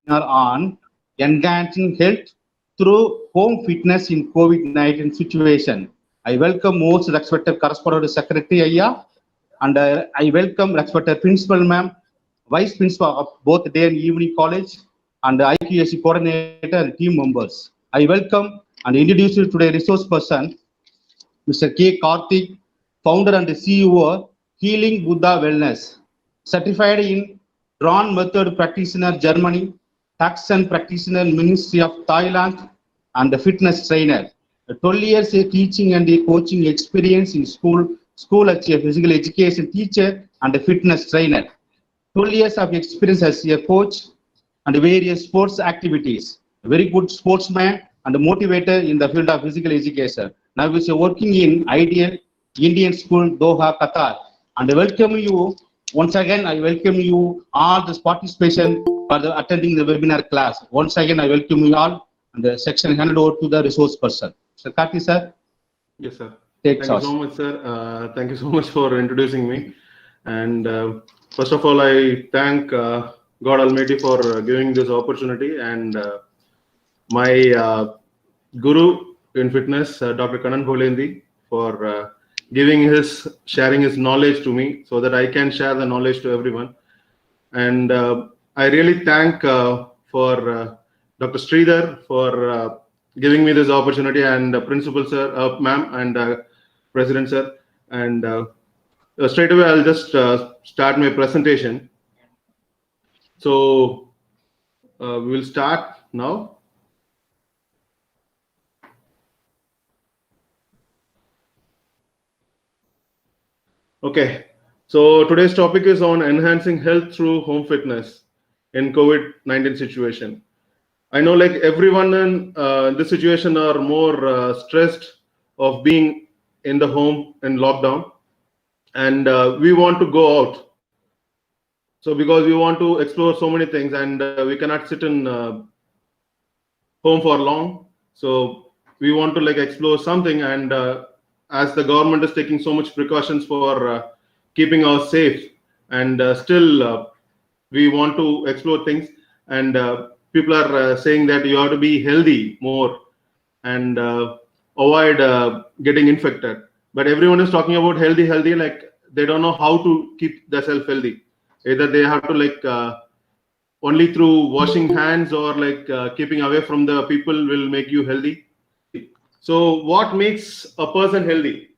on enhancing health through home fitness in COVID-19 situation. I welcome most respected correspondent secretary Aya, and I welcome respected principal ma'am, vice principal of both day and evening college, and the IQAC coordinator and team members. I welcome and introduce you today resource person Mr. K. Karthik, founder and CEO, Healing Buddha Wellness, certified in Drawn Method Practitioner Germany, Taxon Practitioner Ministry of Thailand, and a fitness trainer. 12 years teaching and coaching experience in school as a physical education teacher and a fitness trainer. 12 years of experience as a coach and various sports activities. A very good sportsman and a motivator in the field of physical education. Now he's working in Ideal Indian School, Doha, Qatar. And I welcome you once again. I welcome you all this participation for the attending the webinar class. Once again, I welcome you all. And the section handed over to the resource person. Sir Karthi, sir. Yes, sir. Thank you so much, sir. Thank you so much for introducing me. And first of all, I thank God Almighty for giving this opportunity, and my guru in fitness, Dr. Kanan Bholendi, for sharing his knowledge to me so that I can share the knowledge to everyone. And I really thank for Dr. Sridhar for giving me this opportunity, and principal sir, ma'am, and president sir. And straight away, I'll just start my presentation. So we will start now. Okay, so today's topic is on enhancing health through home fitness in COVID-19 situation. I know like everyone in this situation are more stressed of being in the home in lockdown, and we want to go out. So because we want to explore so many things, and we cannot sit in home for long, so we want to like explore something. And as the government is taking so much precautions for keeping us safe, and still we want to explore things, and people are saying that you have to be healthy more and avoid getting infected. But everyone is talking about healthy, like they don't know how to keep themselves healthy. Either they have to like only through washing hands or like keeping away from the people will make you healthy. So what makes a person healthy?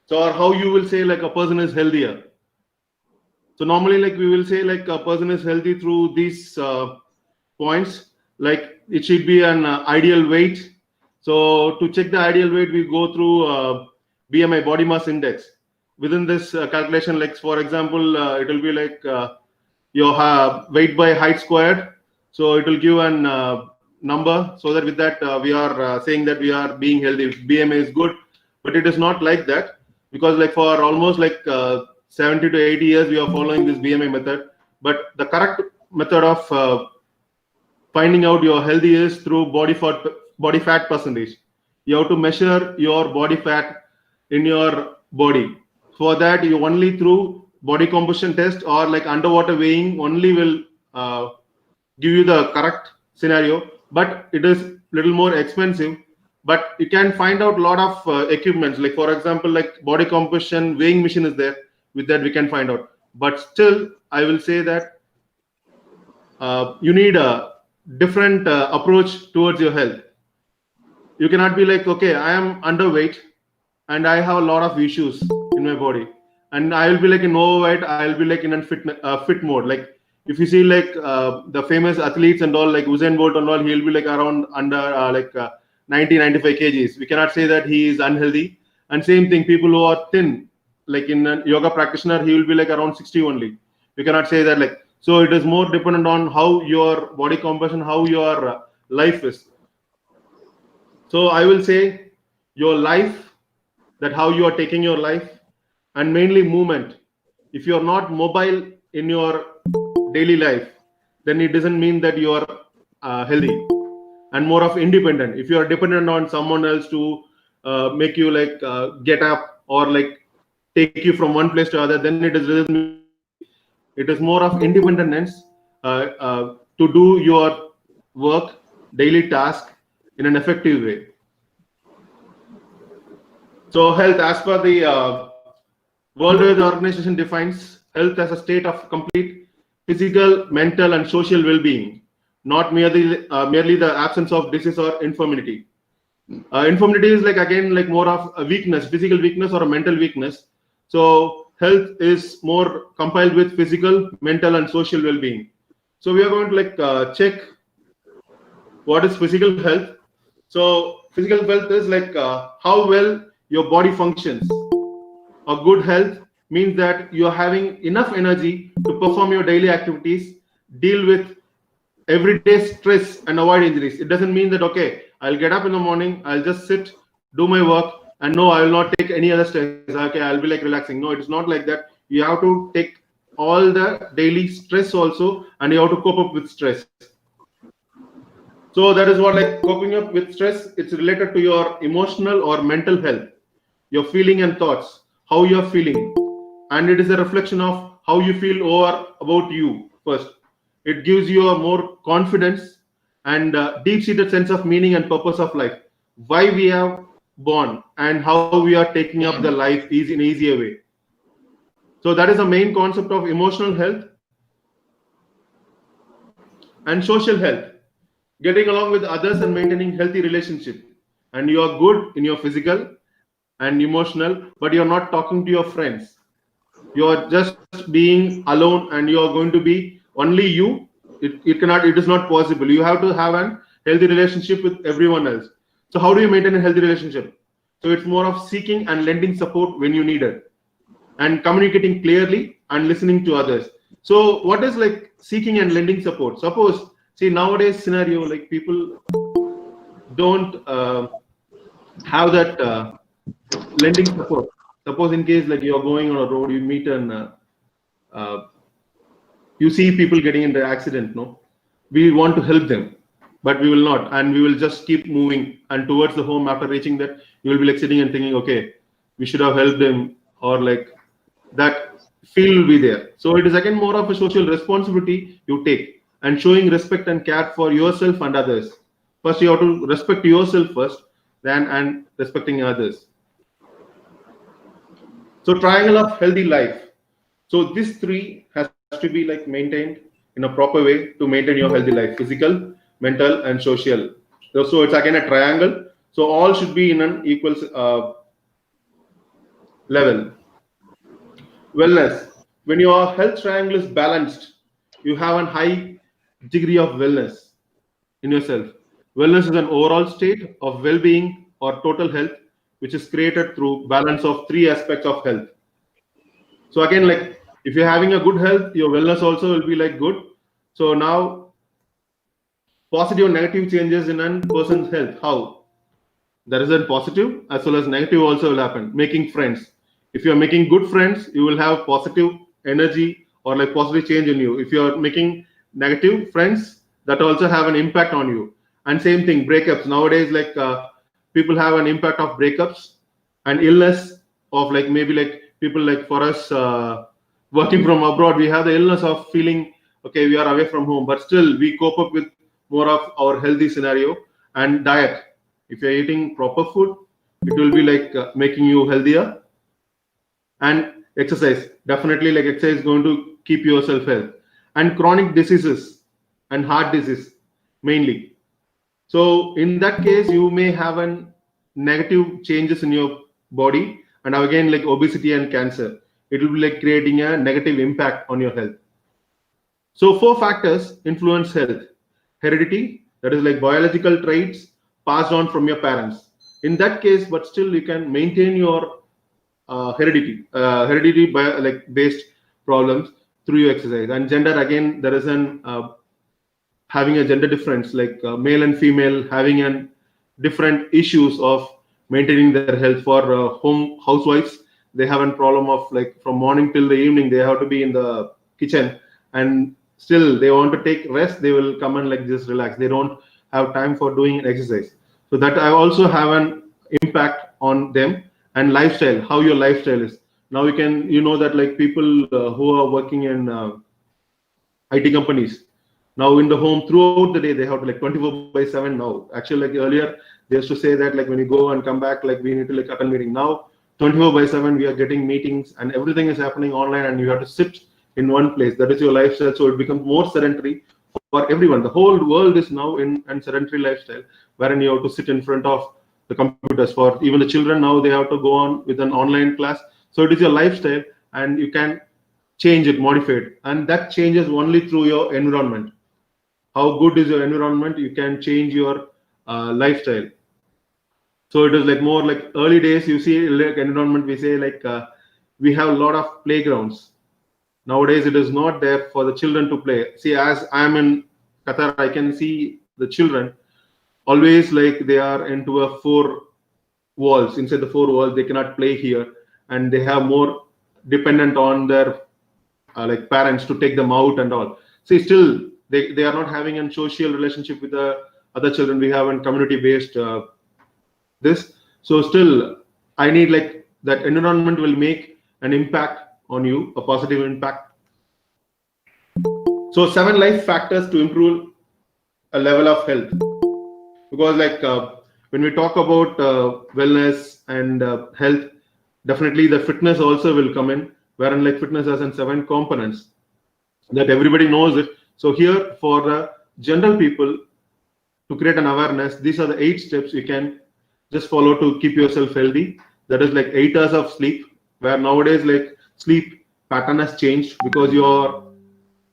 So or how you will say like a person is healthier? So normally like we will say like a person is healthy through these points. Like it should be an ideal weight. So to check the ideal weight, we go through BMI, body mass index. Within this calculation, like for example, it will be like your weight by height squared. So it will give an number, so that with that we are saying that we are being healthy. BMI is good, but it is not like that, because like for almost like 70 to 80 years we are following this BMI method. But the correct method of finding out you're healthy is through body fat percentage. You have to measure your body fat in your body. For that, you only through body composition test or like underwater weighing only will give you the correct scenario. But it is little more expensive. But you can find out a lot of equipments. Like for example, like body composition weighing machine is there. With that, we can find out. But still, I will say that you need a different approach towards your health. You cannot be like, okay, I am underweight and I have a lot of issues in my body, and I will be like in overweight. I will be like in a fit mode. Like if you see like the famous athletes and all, like Usain Bolt and all, he will be like around under 90-95 kgs. We cannot say that he is unhealthy. And same thing, people who are thin, like in a yoga practitioner, he will be like around 60 only. We cannot say that like. So it is more dependent on how your body composition, how your life is. So I will say your life, that how you are taking your life, and mainly movement. If you are not mobile in your daily life, then it doesn't mean that you are healthy. And more of independent. If you are dependent on someone else to make you like get up or like take you from one place to other, then it is more of independence. to do your work, daily task in an effective way. So health, as per the World Health Organization, defines health as a state of complete physical, mental, and social well-being, not merely the absence of disease or infirmity. Infirmity is like, again, like more of a weakness, physical weakness or a mental weakness. So health is more compiled with physical, mental, and social well-being. So we are going to like check what is physical health. So physical health is like how well your body functions. A good health means that you are having enough energy to perform your daily activities, deal with everyday stress, and avoid injuries. It doesn't mean that, okay, I'll get up in the morning, I'll just sit, do my work, and no, I will not take any other stress. Okay, I'll be like relaxing. No, it's not like that. You have to take all the daily stress also, and you have to cope up with stress. So that is what, like, coping up with stress, it's related to your emotional or mental health, your feeling and thoughts, how you're feeling. And it is a reflection of how you feel over about you first. It gives you a more confidence and deep-seated sense of meaning and purpose of life. Why we have born and how we are taking up the life is in an easier way. So that is the main concept of emotional health. And social health, getting along with others and maintaining healthy relationship. And you are good in your physical and emotional, but you're not talking to your friends. You are just being alone, and you are going to be only you. It is not possible. You have to have a healthy relationship with everyone else. So how do you maintain a healthy relationship? So it's more of seeking and lending support when you need it, and communicating clearly and listening to others. So what is like seeking and lending support? Suppose, see, nowadays scenario, like people don't have that lending support. Suppose in case like you're going on a road, you meet and you see people getting into accident, no? We want to help them, but we will not, and we will just keep moving. And towards the home, after reaching that, you will be like sitting and thinking, okay, we should have helped them, or like that feel will be there. So it is again more of a social responsibility you take, and showing respect and care for yourself and others. First, you have to respect yourself first, then and respecting others. So triangle of healthy life. So this three has to be like maintained in a proper way to maintain your healthy life: physical, mental, and social. So it's again a triangle. So all should be in an equal level. Wellness. When your health triangle is balanced, you have a high degree of wellness in yourself. Wellness is an overall state of well-being or total health, which is created through balance of three aspects of health. So again, like if you're having a good health, your wellness also will be like good. So now, positive and negative changes in a person's health. How? There is a positive as well as negative also will happen. Making friends. If you're making good friends, you will have positive energy or like positive change in you. If you're making negative friends, that also have an impact on you. And same thing, breakups. Nowadays, like people have an impact of breakups and illness of like maybe like people like for us working from abroad, we have the illness of feeling, okay, we are away from home, but still we cope up with more of our healthy scenario. And diet. If you're eating proper food, it will be like making you healthier. And exercise, definitely like exercise is going to keep yourself healthy. And chronic diseases and heart disease mainly. So in that case, you may have a negative changes in your body, and again like obesity and cancer. It will be like creating a negative impact on your health. So 4 factors influence health. Heredity, that is like biological traits passed on from your parents. In that case, but still you can maintain your heredity by like based problems through your exercise. And gender, again, there is an having a gender difference, like male and female having an different issues of maintaining their health. For home housewives, they have a problem of like from morning till the evening they have to be in the kitchen, and still they want to take rest, they will come and like just relax, they don't have time for doing exercise. So that I also have an impact on them. And lifestyle, how your lifestyle is. Now you know that like people who are working in IT companies, Now in the home throughout the day, they have to like 24/7 now. Actually, like earlier, they used to say that like when you go and come back, like we need to like attend meeting. Now 24/7, we are getting meetings and everything is happening online, and you have to sit in one place. That is your lifestyle. So it becomes more sedentary for everyone. The whole world is now in a sedentary lifestyle, wherein you have to sit in front of the computers. For even the children now, they have to go on with an online class. So it is your lifestyle, and you can change it, modify it, and that changes only through your environment. How good is your environment? You can change your lifestyle. So it is like more like early days. You see, like environment, we say like we have a lot of playgrounds. Nowadays, it is not there for the children to play. See, as I am in Qatar, I can see the children always like they are into a four walls. Inside the four walls, they cannot play here, and they have more dependent on their like parents to take them out and all. See, still they are not having a social relationship with the other children. We have a community based this. So still, I need like that environment will make an impact on you, a positive impact. So 7 life factors to improve a level of health. Because like when we talk about wellness and health, definitely the fitness also will come in, wherein like fitness has 7 components that everybody knows it. So here for the general people, to create an awareness, these are the 8 steps you can just follow to keep yourself healthy. That is like 8 hours of sleep, where nowadays like sleep pattern has changed because you're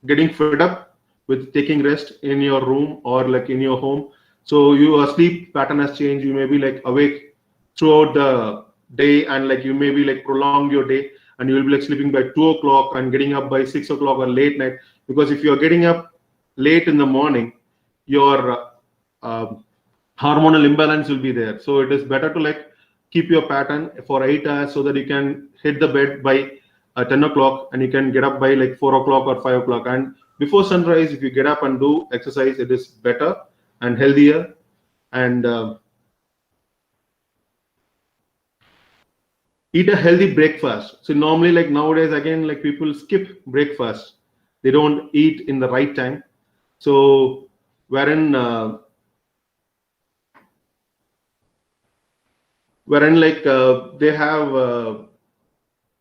getting fed up with taking rest in your room or like in your home. So your sleep pattern has changed. You may be like awake throughout the day, and like you may be like prolong your day, and you will be like sleeping by 2 o'clock and getting up by 6 o'clock or late night. Because if you're getting up late in the morning, your hormonal imbalance will be there. So it is better to like keep your pattern for 8 hours so that you can hit the bed by 10 o'clock and you can get up by like 4 o'clock or 5 o'clock. And before sunrise, if you get up and do exercise, it is better and healthier. And eat a healthy breakfast. So normally like nowadays, again, like people skip breakfast. They don't eat in the right time. So wherein like they have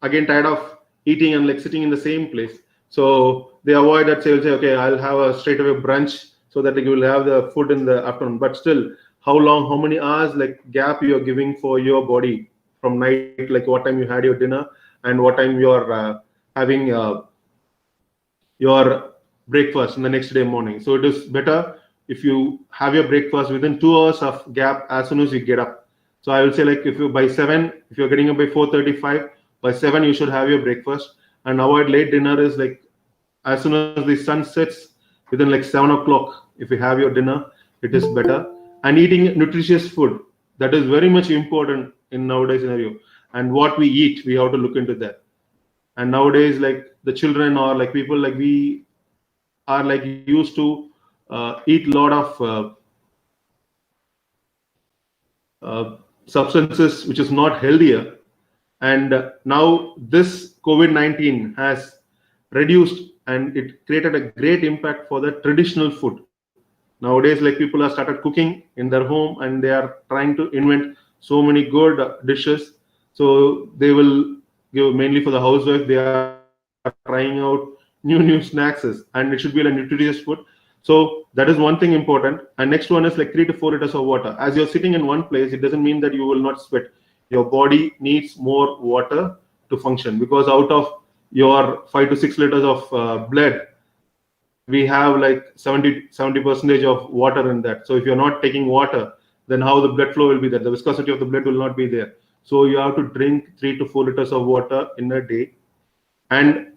again tired of eating and like sitting in the same place, so they avoid that. Say okay, I'll have a straight away brunch so that you will have the food in the afternoon. But still, how many hours like gap you are giving for your body from night, like what time you had your dinner and what time you are having your breakfast in the next day morning. So it is better if you have your breakfast within 2 hours of gap as soon as you get up. So I will say like if you by 7, if you're getting up by 4:35, by 7 you should have your breakfast, and avoid late dinner. Is like as soon as the sun sets, within like 7 o'clock, if you have your dinner, it is better. And eating nutritious food, that is very much important in nowadays scenario. And what we eat, we have to look into that. And nowadays, like the children or like people, like we are like used to eat a lot of substances which is not healthier. And now this COVID-19 has reduced, and it created a great impact for the traditional food. Nowadays, like people have started cooking in their home, and they are trying to invent so many good dishes. So they will give mainly for the housewife. They are trying out new snacks, and it should be like nutritious food. So that is one thing important. And next one is like 3 to 4 liters of water. As you're sitting in one place, it doesn't mean that you will not sweat. Your body needs more water to function, because out of your 5 to 6 liters of blood, we have like 70% of water in that. So if you're not taking water, then how the blood flow will be there? The viscosity of the blood will not be there. So you have to drink 3 to 4 liters of water in a day. And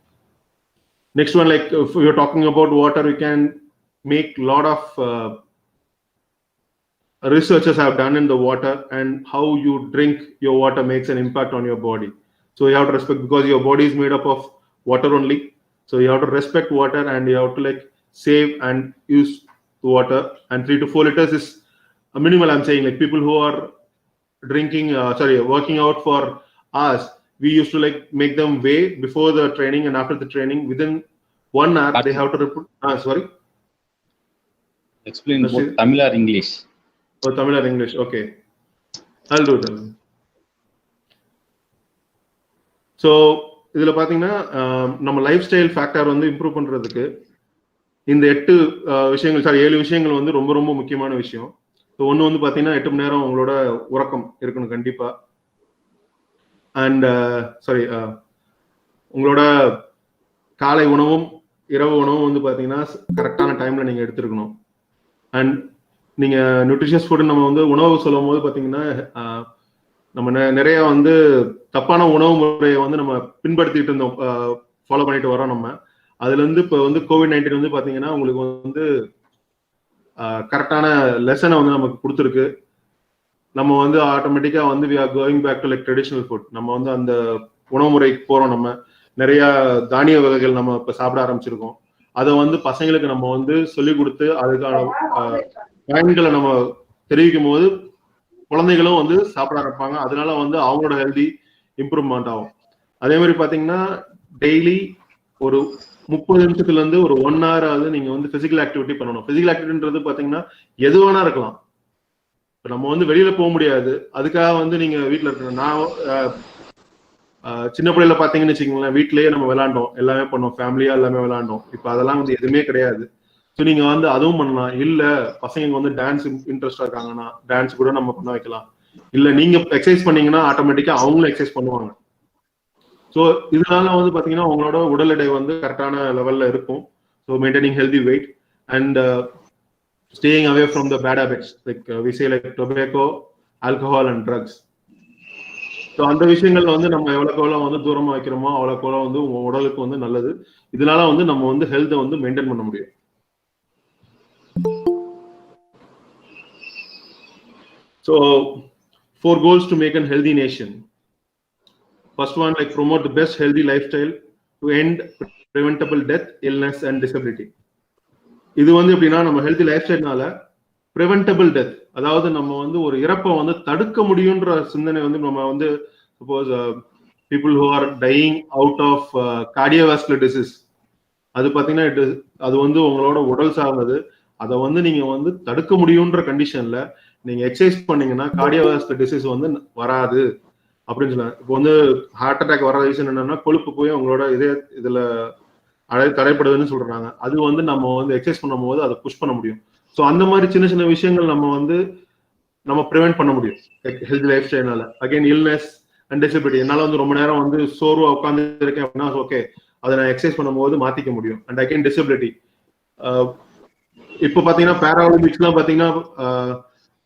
next one, like if you're talking about water, you can make a lot of researchers have done in the water, and how you drink your water makes an impact on your body. So you have to respect, because your body is made up of water only. So you have to respect water, and you have to like save and use the water. And 3 to 4 liters is a minimal. I'm saying like people who are drinking, working out for hours, we used to like make them weigh before the training and after the training. Within 1 hour, they have to report. Sorry. Explain both Tamil or English. Oh, Tamil or English. Okay, I'll do that. So இதில் பார்த்தீங்கன்னா நம்ம life style factor வந்து improve பண்ணுறதுக்கு இந்த 8 விஷயங்கள் 7 விஷயங்கள் வந்து ரொம்ப ரொம்ப முக்கியமான விஷயம். ஸோ ஒன்று வந்து பார்த்தீங்கன்னா 8 மணி நேரம் உங்களோட உறக்கம் இருக்கணும் கண்டிப்பாக. அண்ட் உங்களோட காலை உணவும் இரவு உணவும் வந்து பார்த்தீங்கன்னா கரெக்டான டைமில் நீங்கள் எடுத்துருக்கணும். அண்ட் நீங்கள் நியூட்ரிஷியஸ் ஃபுட்டு நம்ம வந்து உணவு சொல்லும் போது பார்த்தீங்கன்னா நம்ம நிறைய வந்து தப்பான உணவு முறையை வந்து நம்ம பின்படுத்திட்டு இருந்தோம், ஃபாலோ பண்ணிட்டு வரோம் நம்ம. அதுலேருந்து இப்போ வந்து COVID-19 வந்து பார்த்தீங்கன்னா உங்களுக்கு வந்து கரெக்டான லெசனை வந்து நமக்கு கொடுத்துருக்கு. நம்ம வந்து ஆட்டோமேட்டிக்காக வந்து we are going back to like traditional food. நம்ம வந்து அந்த உணவு முறைக்கு போகிறோம். நம்ம நிறைய தானிய வகைகள் நம்ம இப்போ சாப்பிட ஆரம்பிச்சிருக்கோம். அதை வந்து பசங்களுக்கு நம்ம வந்து சொல்லிக் கொடுத்து அதுக்கான பயன்களை நம்ம தெரிவிக்கும் போது குழந்தைகளும் வந்து சாப்பிட ஆரம்பிப்பாங்க. அதனால வந்து அவங்களோட ஹெல்தி இம்ப்ரூவ்மெண்ட் ஆகும். அதே மாதிரி பார்த்தீங்கன்னா டெய்லி ஒரு 30 நிமிஷத்துல இருந்து ஒரு 1 hour ஆகுது நீங்க வந்து பிசிக்கல் ஆக்டிவிட்டி பண்ணணும். பிசிக்கல் ஆக்டிவிட்டின்றது பார்த்தீங்கன்னா எது வேணா இருக்கலாம். இப்போ நம்ம வந்து வெளியில போக முடியாது, அதுக்காக வந்து நீங்க வீட்டில் இருக்கணும். நான் சின்ன பிள்ளைல பார்த்தீங்கன்னு வச்சுக்கோங்களேன், வீட்லயே நம்ம விளையாண்டோம், எல்லாமே பண்ணோம், ஃபேமிலியா எல்லாமே விளையாண்டோம். இப்போ அதெல்லாம் வந்து எதுவுமே கிடையாது. ஸோ நீங்க வந்து அதுவும் பண்ணலாம். இல்ல பசங்க வந்து டான்ஸ் இன்ட்ரெஸ்டா இருக்காங்கன்னா டான்ஸ் கூட நம்ம பண்ண வைக்கலாம். இல்ல நீங்க எக்ஸசைஸ் பண்ணீங்கன்னா ஆட்டோமேட்டிக்கா அவங்களும் எக்ஸசைஸ் பண்ணுவாங்க. ஸோ இதனால வந்து பாத்தீங்கன்னா உங்களோட உடல் எடை வந்து கரெக்டான லெவல்ல இருக்கும். So maintaining healthy weight and staying away from the bad habits like we say like tobacco, alcohol and drugs. So அந்த விஷயங்கள்ல வந்து நம்ம எவ்வளோ வந்து தூரமா வைக்கிறோமோ அவ்வளோ வந்து உங்க உடலுக்கு வந்து நல்லது. இதனால வந்து நம்ம வந்து ஹெல்த்தை வந்து மெயின்டைன் பண்ண முடியும். So 4 goals to make a healthy nation. First one, like promote the best healthy lifestyle to end preventable death, illness and disability. இது வந்து எப்படின்னா நம்ம ஹெல்தி லைஃப் ஸ்டைல்னால ப்ரிவென்டபிள் டெத், அதாவது நம்ம வந்து ஒரு இறப்பை வந்து தடுக்க முடியுன்ற சிந்தனை வந்து நம்ம வந்து suppose people who are dying out of cardiovascular disease, அது பார்த்தீங்கன்னா அது வந்து உங்களோட உடல் சார்ந்தது. அதை வந்து நீங்க வந்து தடுக்க முடியுன்ற கண்டிஷன்ல நீங்க எக்ஸசைஸ் பண்ணீங்கன்னா கார்டியோவாஸ்குலர் டிசீஸ் வந்து வராது அப்படின்னு சொல்லுவாங்க. இப்போ வந்து ஹார்ட் அட்டாக் வர ரீசன் என்னன்னா கொழுப்பு போய் உங்களோட இதுல தடைப்படுதுன்னு சொல்றாங்க. அது வந்து நம்ம வந்து எக்ஸசைஸ் பண்ணும் போது அதை புஷ் பண்ண முடியும். ஸோ அந்த மாதிரி சின்ன சின்ன விஷயங்கள் நம்ம வந்து நம்ம ப்ரிவென்ட் பண்ண முடியும் ஹெல்தி லைஃப் ஸ்டைல்னால. அகைன் இல்னஸ் அண்ட் டிசபிலிட்டி, என்னால வந்து ரொம்ப நேரம் வந்து சோர்வா உட்காந்து இருக்கேன் அப்படின்னா ஓகே, அதை நான் எக்ஸசைஸ் பண்ணும்போது மாத்திக்க முடியும். அண்ட் அகைன் டிசபிலிட்டி, இப்போ பாத்தீங்கன்னா பேரா ஒலிம்பிக்ஸ்லாம் பாத்தீங்கன்னா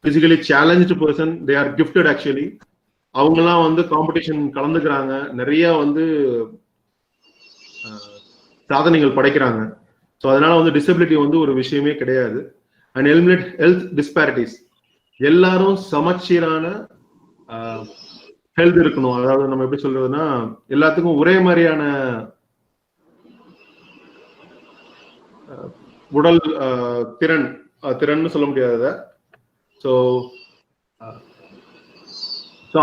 physically challenge person they are gifted. Actually அவங்கெல்லாம் வந்து காம்படிஷன் கலந்துக்கிறாங்க, நிறைய வந்து சாதனைகள் படைக்கிறாங்க. ஸோ அதனால வந்து டிசபிலிட்டி வந்து ஒரு விஷயமே கிடையாது. அண்ட் எலிமினேட் ஹெல்த் டிஸ்பாரிட்டிஸ், எல்லாரும் சமச்சீரான ஹெல்த் இருக்கணும். அதாவது நம்ம எப்படி சொல்றதுன்னா எல்லாத்துக்கும் ஒரே மாதிரியான உடல் திறன்னு சொல்ல முடியாத. ஸோ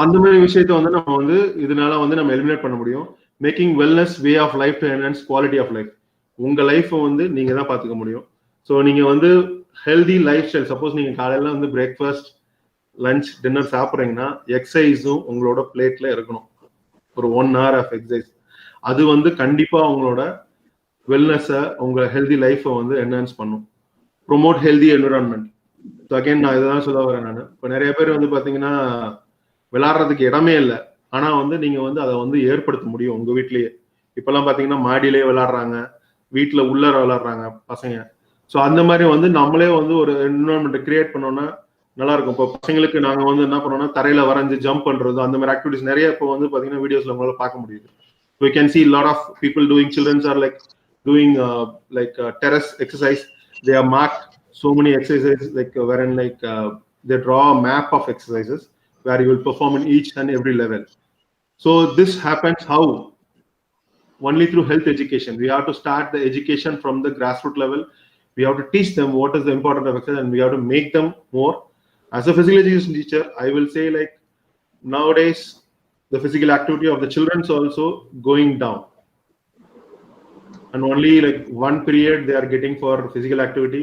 அந்த மாதிரி விஷயத்த வந்து நம்ம வந்து இதனால வந்து நம்ம எலிமினேட் பண்ண முடியும். Making wellness way of life to enhance quality of life, உங்க லைஃப்பை வந்து நீங்க தான் பார்த்துக்க முடியும். ஸோ நீங்க வந்து ஹெல்தி லைஃப் ஸ்டைல், சப்போஸ் நீங்க காலையில வந்து பிரேக்ஃபாஸ்ட் லஞ்ச் டின்னர் சாப்பிட்றீங்கன்னா எக்ஸசைஸும் உங்களோட பிளேட்ல இருக்கணும். ஒரு 1 hour ஆஃப் எக்ஸசைஸ், அது வந்து கண்டிப்பா உங்களோட வெல்னஸை உங்க ஹெல்தி லைஃப்பை வந்து என்ஹான்ஸ் பண்ணும். Promote healthy environment. So again நான் இதுதான் சொல்ல வரேன். நான் இப்போ நிறைய பேர் வந்து பார்த்தீங்கன்னா விளையாடுறதுக்கு இடமே இல்லை, ஆனால் வந்து நீங்க வந்து அதை வந்து ஏற்படுத்த முடியும் உங்க வீட்லயே. இப்பெல்லாம் பார்த்தீங்கன்னா மாடியிலேயே விளையாடுறாங்க, வீட்டில் உள்ள விளையாடுறாங்க பசங்க. ஸோ அந்த மாதிரி வந்து நம்மளே வந்து ஒரு என்விரான்மெண்ட்டை கிரியேட் பண்ணோம்னா நல்லா இருக்கும். இப்போ பசங்களுக்கு நாங்கள் வந்து என்ன பண்ணோம்னா தரையில வரைஞ்சு ஜம்ப் பண்றது அந்த மாதிரி ஆக்டிவிட்டிஸ் நிறைய இப்போ வந்து பார்த்தீங்கன்னா வீடியோஸ்ல உங்களால பார்க்க முடியுது. We can see a lot of people doing, children are like doing terrace exercise. They are marked so many exercises wherein they draw a map of exercises where you will perform in each and every level. So this happens how? Only through health education. We have to start the education from the grassroots level. We have to teach them what is the importance of exercise, and we have to make them more. As a physical education teacher, I will say nowadays the physical activity of the children is also going down, and only one period they are getting for physical activity,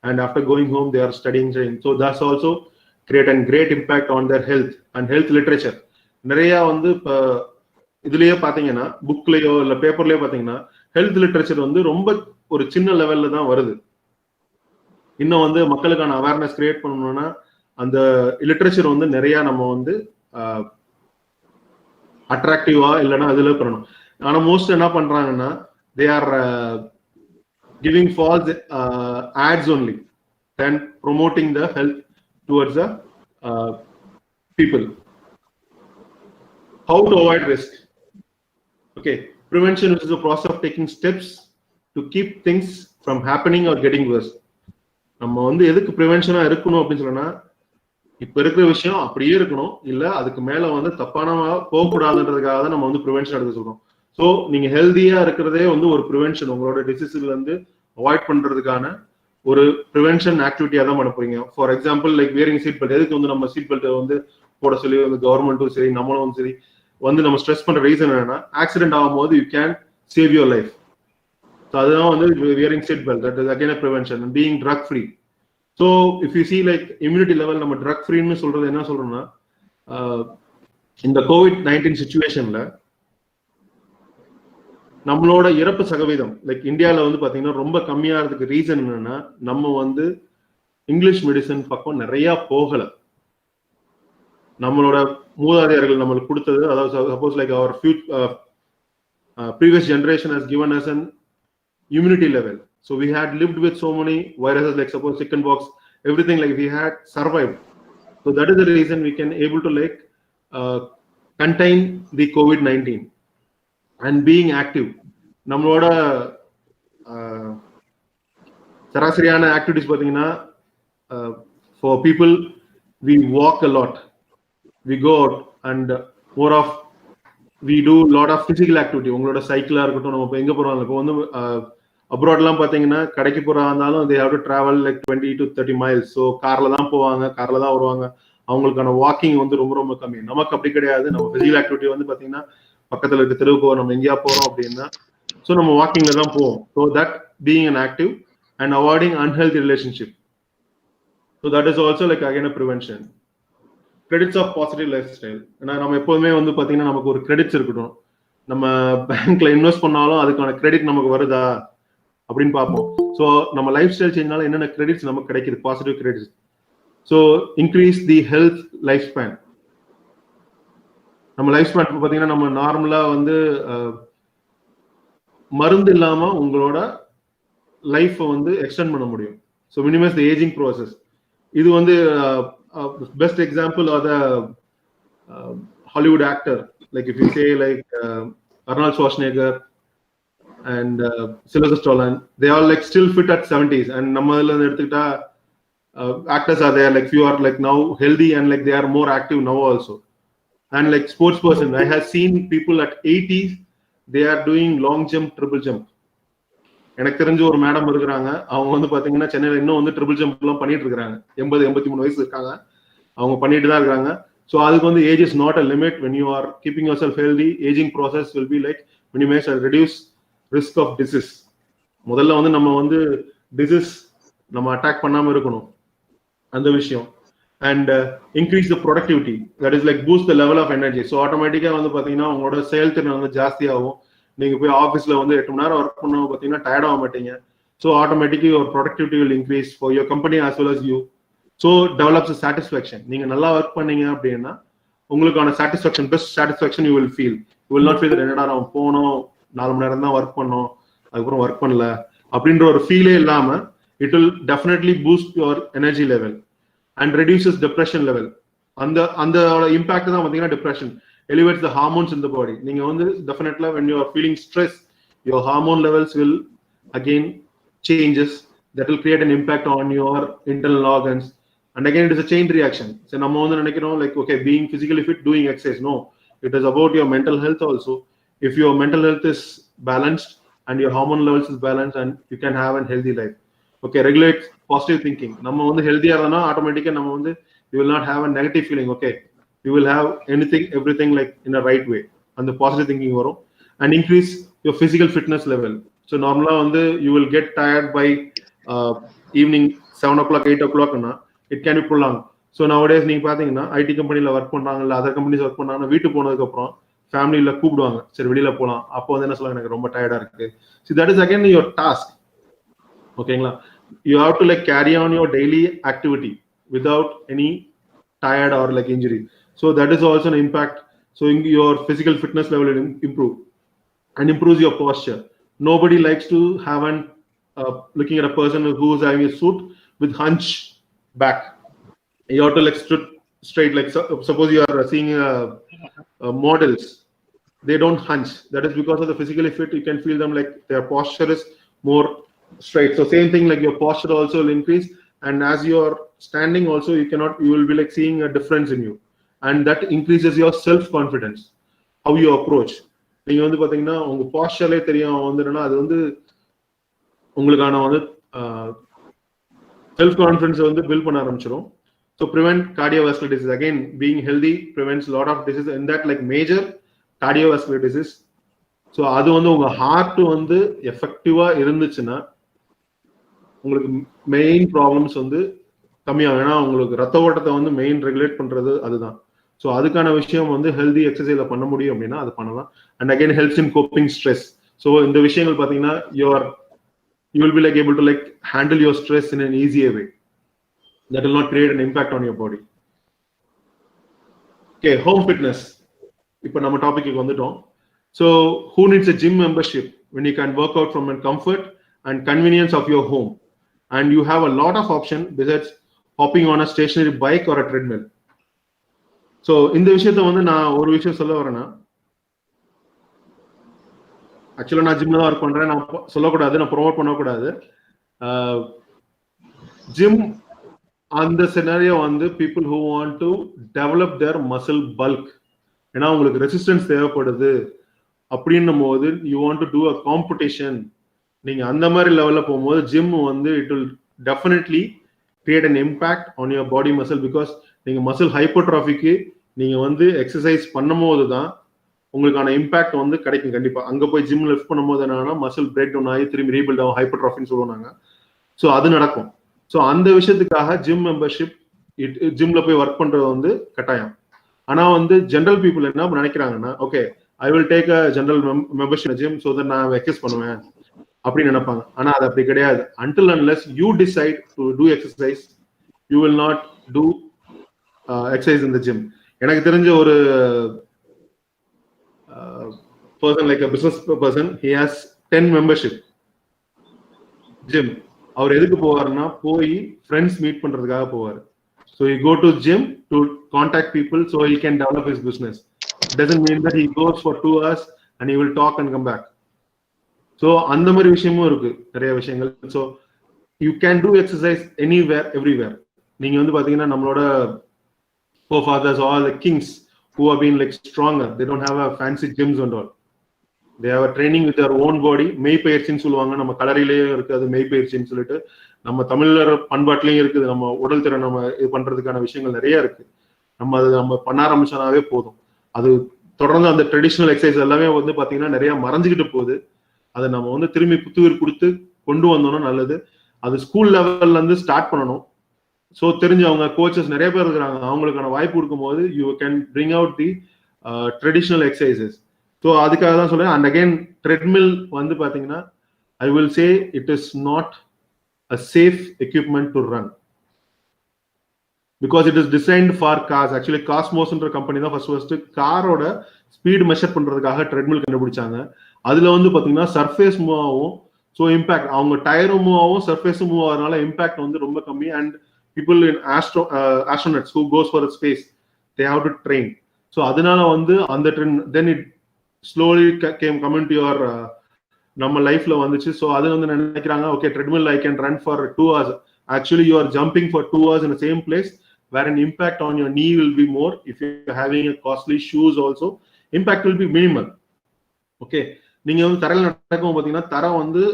and after going home they are studying. So that's also create a great impact on their health and health literature. நிறைய வந்து இப்போ இதுலயே பாத்தீங்கன்னா புக்லயோ இல்ல பேப்பர்லயோ பாத்தீங்கன்னா health literature வந்து ரொம்ப ஒரு சின்ன லெவல்ல தான் வருது. இன்னும் வந்து மக்களுக்கான அவேர்னஸ் கிரியேட் பண்ணணும்னா அந்த லிட்ரேச்சர் வந்து நிறைய நம்ம வந்து அட்ராக்டிவா இல்லைன்னா அதுல பண்ணணும். ஆனா மோஸ்ட் என்ன பண்றாங்கன்னா they are giving false ads only and promoting the health towards the people. How to avoid risk? Okay, prevention is the process of taking steps to keep things from happening or getting worse. நம்ம வந்து எதுக்கு ப்ரிவென்ஷனா இருக்கணும் அப்படின்னு சொன்னா இப்ப இருக்கிற விஷயம் அப்படியே இருக்கணும், இல்ல அதுக்கு மேல வந்து தப்பான போகக்கூடாதுன்றதுக்காக தான் நம்ம வந்து ப்ரிவென்ஷன் எடுத்து சொல்றோம். ஸோ நீங்க ஹெல்தியா இருக்கிறதே வந்து ஒரு ப்ரிவென்ஷன், உங்களோட டிசீஸ்ல இருந்து அவாய்ட் பண்றதுக்கான ஒரு ப்ரிவென்ஷன் ஆக்டிவிட்டியா தான் பண்ண போறீங்க. For example like wearing seat belt. எதுக்கு வந்து நம்ம சீட் பெல்ட் வந்து போட சொல்லி வந்து கவர்மெண்ட்டும் சரி நம்மளும் சரி வந்து நம்ம ஸ்ட்ரெஸ் பண்ற ரீசன் என்னன்னா ஆக்சிடென்ட் ஆகும்போது you can save your life. So அதுதான் வந்து wearing seat belt. That is again a prevention and being drug free. So if you see like immunity level நம்ம drug free ன்னு சொல்றது என்ன சொல்றோம்னா இந்த COVID-19 சிச்சுவேஷன்ல நம்மளோட இறப்பு சதவீதம் லைக் இந்தியாவில் வந்து பாத்தீங்கன்னா ரொம்ப கம்மியாகிறதுக்கு ரீசன் என்னன்னா நம்ம வந்து இங்கிலீஷ் மெடிசன் பக்கம் நிறைய போகல. நம்மளோட மூதாதையர்கள் நம்மளுக்கு கொடுத்தது, அதாவது suppose like our previous generation has given us an immunity level. So we had lived with so many viruses like suppose chickenpox, everything, like we had survived. So that is the reason we can able to like contain the COVID-19 and being active. நம்மளோட சராசரியான activities பார்த்தீங்கன்னா for people we walk a lot, we go out and more of we do lot of physical activity. உங்களோட சைக்கிளா இருக்கட்டும், நம்ம இப்போ எங்க போறோம், இப்போ வந்து அப்ராட்லாம் பார்த்தீங்கன்னா கடைக்கு போறா இருந்தாலும் they have to travel like 20 to 30 miles. So கார்ல தான் போவாங்க, கார்ல தான் வருவாங்க. அவங்களுக்கான வாக்கிங் வந்து ரொம்ப ரொம்ப கம்மி. நமக்கு அப்படி கிடையாது. நம்ம பிசிக்கல் ஆக்டிவிட்டி வந்து பார்த்தீங்கன்னா பக்கத்துல இருக்க தெருவுக்கோ நம்ம எங்கேயா போறோம் அப்படின்னா ஸோ நம்ம வாக்கிங்ல தான் போவோம். So that being an active and avoiding unhealthy relationship. So that is also like again a prevention. Credits of positive lifestyle. ஏன்னா நம்ம எப்போதுமே வந்து பார்த்தீங்கன்னா நமக்கு ஒரு கிரெடிட்ஸ் இருக்கட்டும். நம்ம பேங்க்ல இன்வெஸ்ட் பண்ணாலும் அதுக்கான கிரெடிட் நமக்கு வருதா அப்படின்னு பார்ப்போம். ஸோ நம்ம லைஃப் ஸ்டைல் சேஞ்ச்னால என்னென்ன கிரெடிட்ஸ் நமக்கு கிடைக்குது, positive credits. So increase the health life span. நம்ம லைஃப் ஸ்பேன் பார்த்தீங்கன்னா நம்ம நார்மலா வந்து மருந்து இல்லாம உங்களோட லைஃப் வந்து எக்ஸ்டெண்ட் பண்ண முடியும். So minimise the ageing process. இது வந்து best example of the Hollywood actor. Like if you say like Arnold Schwarzenegger and Sylvester Stallone, they are like still fit at 70s. And நம்ம இதுல எடுத்துக்கிட்டா actors are there like few are like now healthy and like they are more active now also. And like sports person, I have seen people at 80s they are doing long jump, triple jump. எனக்கு தெரிஞ்ச ஒரு madam இருக்கிறாங்க, அவங்க வந்து பாத்தீங்கன்னா சென்னையில இன்னும் வந்து ட்ரிபிள் ஜம்ப் எல்லாம் பண்ணிட்டு இருக்காங்க. 80-83 வயசு இருக்காங்க, அவங்க பண்ணிட்டு தான் இருக்காங்க. ஸோ அதுக்கு வந்து age is not a limit. when you are keeping yourself healthy, aging process will be like minimize and reduce risk of disease. முதல்ல வந்து நம்ம வந்து டிசீஸ் நம்ம அட்டாக் பண்ணாம இருக்கணும் அந்த விஷயம். And increase the productivity, that is like boost the level of energy. So ஆட்டோமேட்டிக்கா வந்து பாத்தீங்கன்னா உங்களோட செயல்திறன் வந்து ஜாஸ்தி ஆகும். நீங்க போய் ஆஃபீஸ்ல வந்து 8 மணி நேரம் ஒர்க் பண்ண பாத்தீங்கன்னா டயர்ட் ஆக மாட்டீங்க. So automatically your productivity will increase for your company as well as you. So develops satisfaction. நீங்க நல்லா ஒர்க் பண்ணீங்க அப்படின்னா உங்களுக்கான satisfaction, best satisfaction you will feel. You will not feel என்னடா நம்ம போனோம் 4 மணி நேரம் தான் ஒர்க் பண்ணோம் அதுக்கப்புறம் ஒர்க் பண்ணல அப்படின்ற ஒரு ஃபீலே இல்லாம it will definitely boost your energy level and reduces depression level. அந்த இம்பாக்ட் தான் பாத்தீங்கன்னா டிப்ரெஷன் எலிவேட்ஸ் த ஹார்மோன்ஸ் இன் த பாடி. நீங்க வந்து டெஃபினெட்லா when you are feeling stress, your hormone levels will again changes, that will create an impact on your internal organs, and again it is a chain reaction. So நம்ம வந்து நினைக்கிறோம் like okay being physically fit, doing exercise. No, it is about your mental health also. If your mental health is balanced and your hormone levels is balanced, and you can have a healthy life. Okay, regulate positive thinking. நம்ம வந்து ஹெல்தியா இருந்தா ஆட்டோமேட்டிக்கா நம்ம வந்து you will not have a negative feeling. Okay, you will have everything like in a right way. And the positive thinking வரும். And increase your physical fitness level. So normally வந்து you will get tired by evening 7 o'clock 8 o'clock it can be prolonged. So nowadays நீங்க பாத்தீங்கன்னா ID கம்பெனில work பண்றாங்க இல்ல other companies work பண்றாங்க, வீட்டு போனதுக்கு அப்புறம் ஃபேமிலியில கூப்பிடுவாங்க, சரி வெளியில போலாம். அப்போ வந்து என்ன சொல்லுவாங்க, எனக்கு ரொம்ப டயர்டா இருக்கு. See, that is again your task. ஓகேங்களா? You have to like carry on your daily activity without any tired or like injury. So that is also an impact. So your physical fitness level will improve and improves your posture. Nobody likes to have an looking at a person who is having a suit with hunch back. You have to like straight, like suppose you are seeing models, they don't hunch. That is because of the physically fit. You can feel them like their posture is more straight. So same thing, like your posture also will increase, and as you are standing also you will be like seeing a difference in you, and that increases your self confidence, how you approach. நீங்க வந்து பாத்தீங்கன்னா உங்க போஸ்டர்லே தெரியும் வந்துன்னா அது வந்து உங்களுக்கான வந்து செல்ஃப் கான்ஃபிடன்ஸ் வந்து பில்ட் பண்ண ஆரம்பிச்சிடும். So prevent cardiovascular disease. Again, being healthy prevents a lot of diseases, in that like major cardiovascular disease. So அது வந்து உங்க ஹார்ட் வந்து எஃபெக்டிவா இருந்துச்சுன்னா உங்களுக்கு மெயின் ப்ராப்ளம்ஸ் வந்து கம்மியாகும். ஏன்னா உங்களுக்கு ரத்த ஓட்டத்தை வந்து மெயின் ரெகுலேட் பண்றது அதுதான். ஸோ அதுக்கான விஷயம் வந்து ஹெல்தி எக்ஸசைஸ்ல பண்ண முடியும் அப்படின்னா அது பண்ணலாம். And again helps in coping stress. So இந்த விஷயங்கள் பார்த்தீங்கன்னா you will be like able to like handle your stress in an easier way that will not create an impact on your body. Okay, home fitness. இப்போ நம்ம டாபிக்கு வந்துட்டோம். So who needs a gym membership when you can work out from a comfort and convenience of your home, and you have a lot of option besides hopping on a stationary bike or a treadmill. So இந்த விஷயத்தை வந்து நான் ஒரு விஷயம் சொல்ல வரேன்னா, ஆக்சுவலா நான் ஜிம்ல தான் ஒர்க் பண்றேன், நான் சொல்லக்கூடாது, நான் ப்ரொமோட் பண்ணக்கூடாது. ஜிம் அந்த சினாரியோ வந்து people who want to develop their muscle bulk, ஏன்னா உங்களுக்கு ரெசிஸ்டன்ஸ் தேவைப்படுது அப்படின்னும் போது you want to do a competition, நீங்க அந்த மாதிரி லெவல்ல போகும்போது ஜிம் வந்து it will definitely create an impact on your body muscle, because நீங்க மசில் ஹைப்பர்ட்ராஃபிக்கு நீங்க வந்து எக்ஸசைஸ் பண்ணும்போது தான் உங்களுக்கான இம்பாக்ட் வந்து கிடைக்கும். கண்டிப்பா அங்க போய் ஜிம் லிஃப்ட் பண்ணும்போது என்னன்னா மசில் பிரேக் டவுன் ஆகி திரும்பி ரீபில்ட் ஆகும், ஹைப்பர்ட்ராஃபின்னு சொல்லுவாங்க. ஸோ அது நடக்கும். ஸோ அந்த விஷயத்துக்காக ஜிம் மெம்பர்ஷிப், ஜிம்ல போய் ஒர்க் பண்றது வந்து கட்டாயம். ஆனா வந்து ஜென்ரல் பீப்புள் என்ன நினைக்கிறாங்கன்னா, okay I will take a general membership gym so that நான் எக்ஸசைஸ் பண்ணுவேன் அப்படின்னு நினைப்பாங்க. ஆனா அது அப்படி கிடையாது. until unless you decide to do exercise, you will not do exercise in the gym. எனக்கு தெரிஞ்ச ஒரு person, like a business person, he has 10 membership gym. அவர் எதுக்கு போவாருன்னா போய் ஃப்ரெண்ட்ஸ் மீட் பண்றதுக்காக போவாரு. So he go to gym to contact people so he can develop his business. It doesn't mean that he goes for 2 hours and he will talk and come back. So அந்த மாதிரி விஷயமும் இருக்கு நிறைய விஷயங்கள். So you can do exercise anywhere, everywhere. நீங்க வந்து பாத்தீங்கன்னா நம்மளோட forefathers, all the kings who have been like stronger, they don't have a fancy gyms and all. They have a training with their own body. மெய்ப்பயிற்சின்னு சொல்லுவாங்க, நம்ம கலரிலேயே இருக்குது அது மெய்ப்பயிற்சின்னு சொல்லிட்டு. நம்ம தமிழர் பண்பாட்டிலையும் இருக்குது. நம்ம உடல் திறன் நம்ம இது பண்றதுக்கான விஷயங்கள் நிறைய இருக்கு. நம்ம பண்ண ஆரம்பிச்சனாவே போதும். அது தொடர்ந்து அந்த ட்ரெடிஷனல் எக்ஸசைஸ் எல்லாமே வந்து பாத்தீங்கன்னா நிறைய மறைஞ்சுக்கிட்டு போகுது. அதை நம்ம வந்து திரும்பி புத்துயிர் கொடுத்து கொண்டு வந்தோம்னா நல்லது. அது ஸ்கூல் லெவல்ல இருந்து ஸ்டார்ட் பண்ணணும். ஸோ தெரிஞ்சவங்க கோச்சஸ் நிறைய பேர் இருக்கிறாங்க, அவங்களுக்கான வாய்ப்பு கொடுக்கும்போது you can bring out the traditional exercises. So அதுக்காக தான் சொல்றேன். அண்ட் அகெயின் ட்ரெட்மில் வந்து பாத்தீங்கன்னா I will say it is not a safe equipment to run, because it is designed for cars. Actually காஸ்மோஸ்ன்ற கம்பெனி தான் ஃபர்ஸ்ட் காரோட speed measure பண்றதுக்காக treadmill கண்டுபிடிச்சாங்க. அதுல வந்து பாத்தீங்கன்னா சர்ஃபேஸ் மூவ் ஆகும். ஸோ இம்பாக்ட் அவங்க டயரும் மூவ் ஆகும், சர்ஃபேஸும் மூவ் ஆகிறதுனால இம்பாக்ட் வந்து ரொம்ப கம்மி. And people in astronauts who goes for a space, they have to train. So adanaala vandu and then it slowly come into your நம்ம லைஃப்ல வந்துச்சு. ஸோ அது வந்து நினைக்கிறாங்க, okay treadmill I can run for 2 hours. Actually you are jumping for 2 hours in the same place, where an impact on your knee will be more. If you are having a costly shoes also, impact will be minimal. Okay, நீங்க வந்து தரையில நடக்கும் பாத்தீங்கன்னா தரை வந்து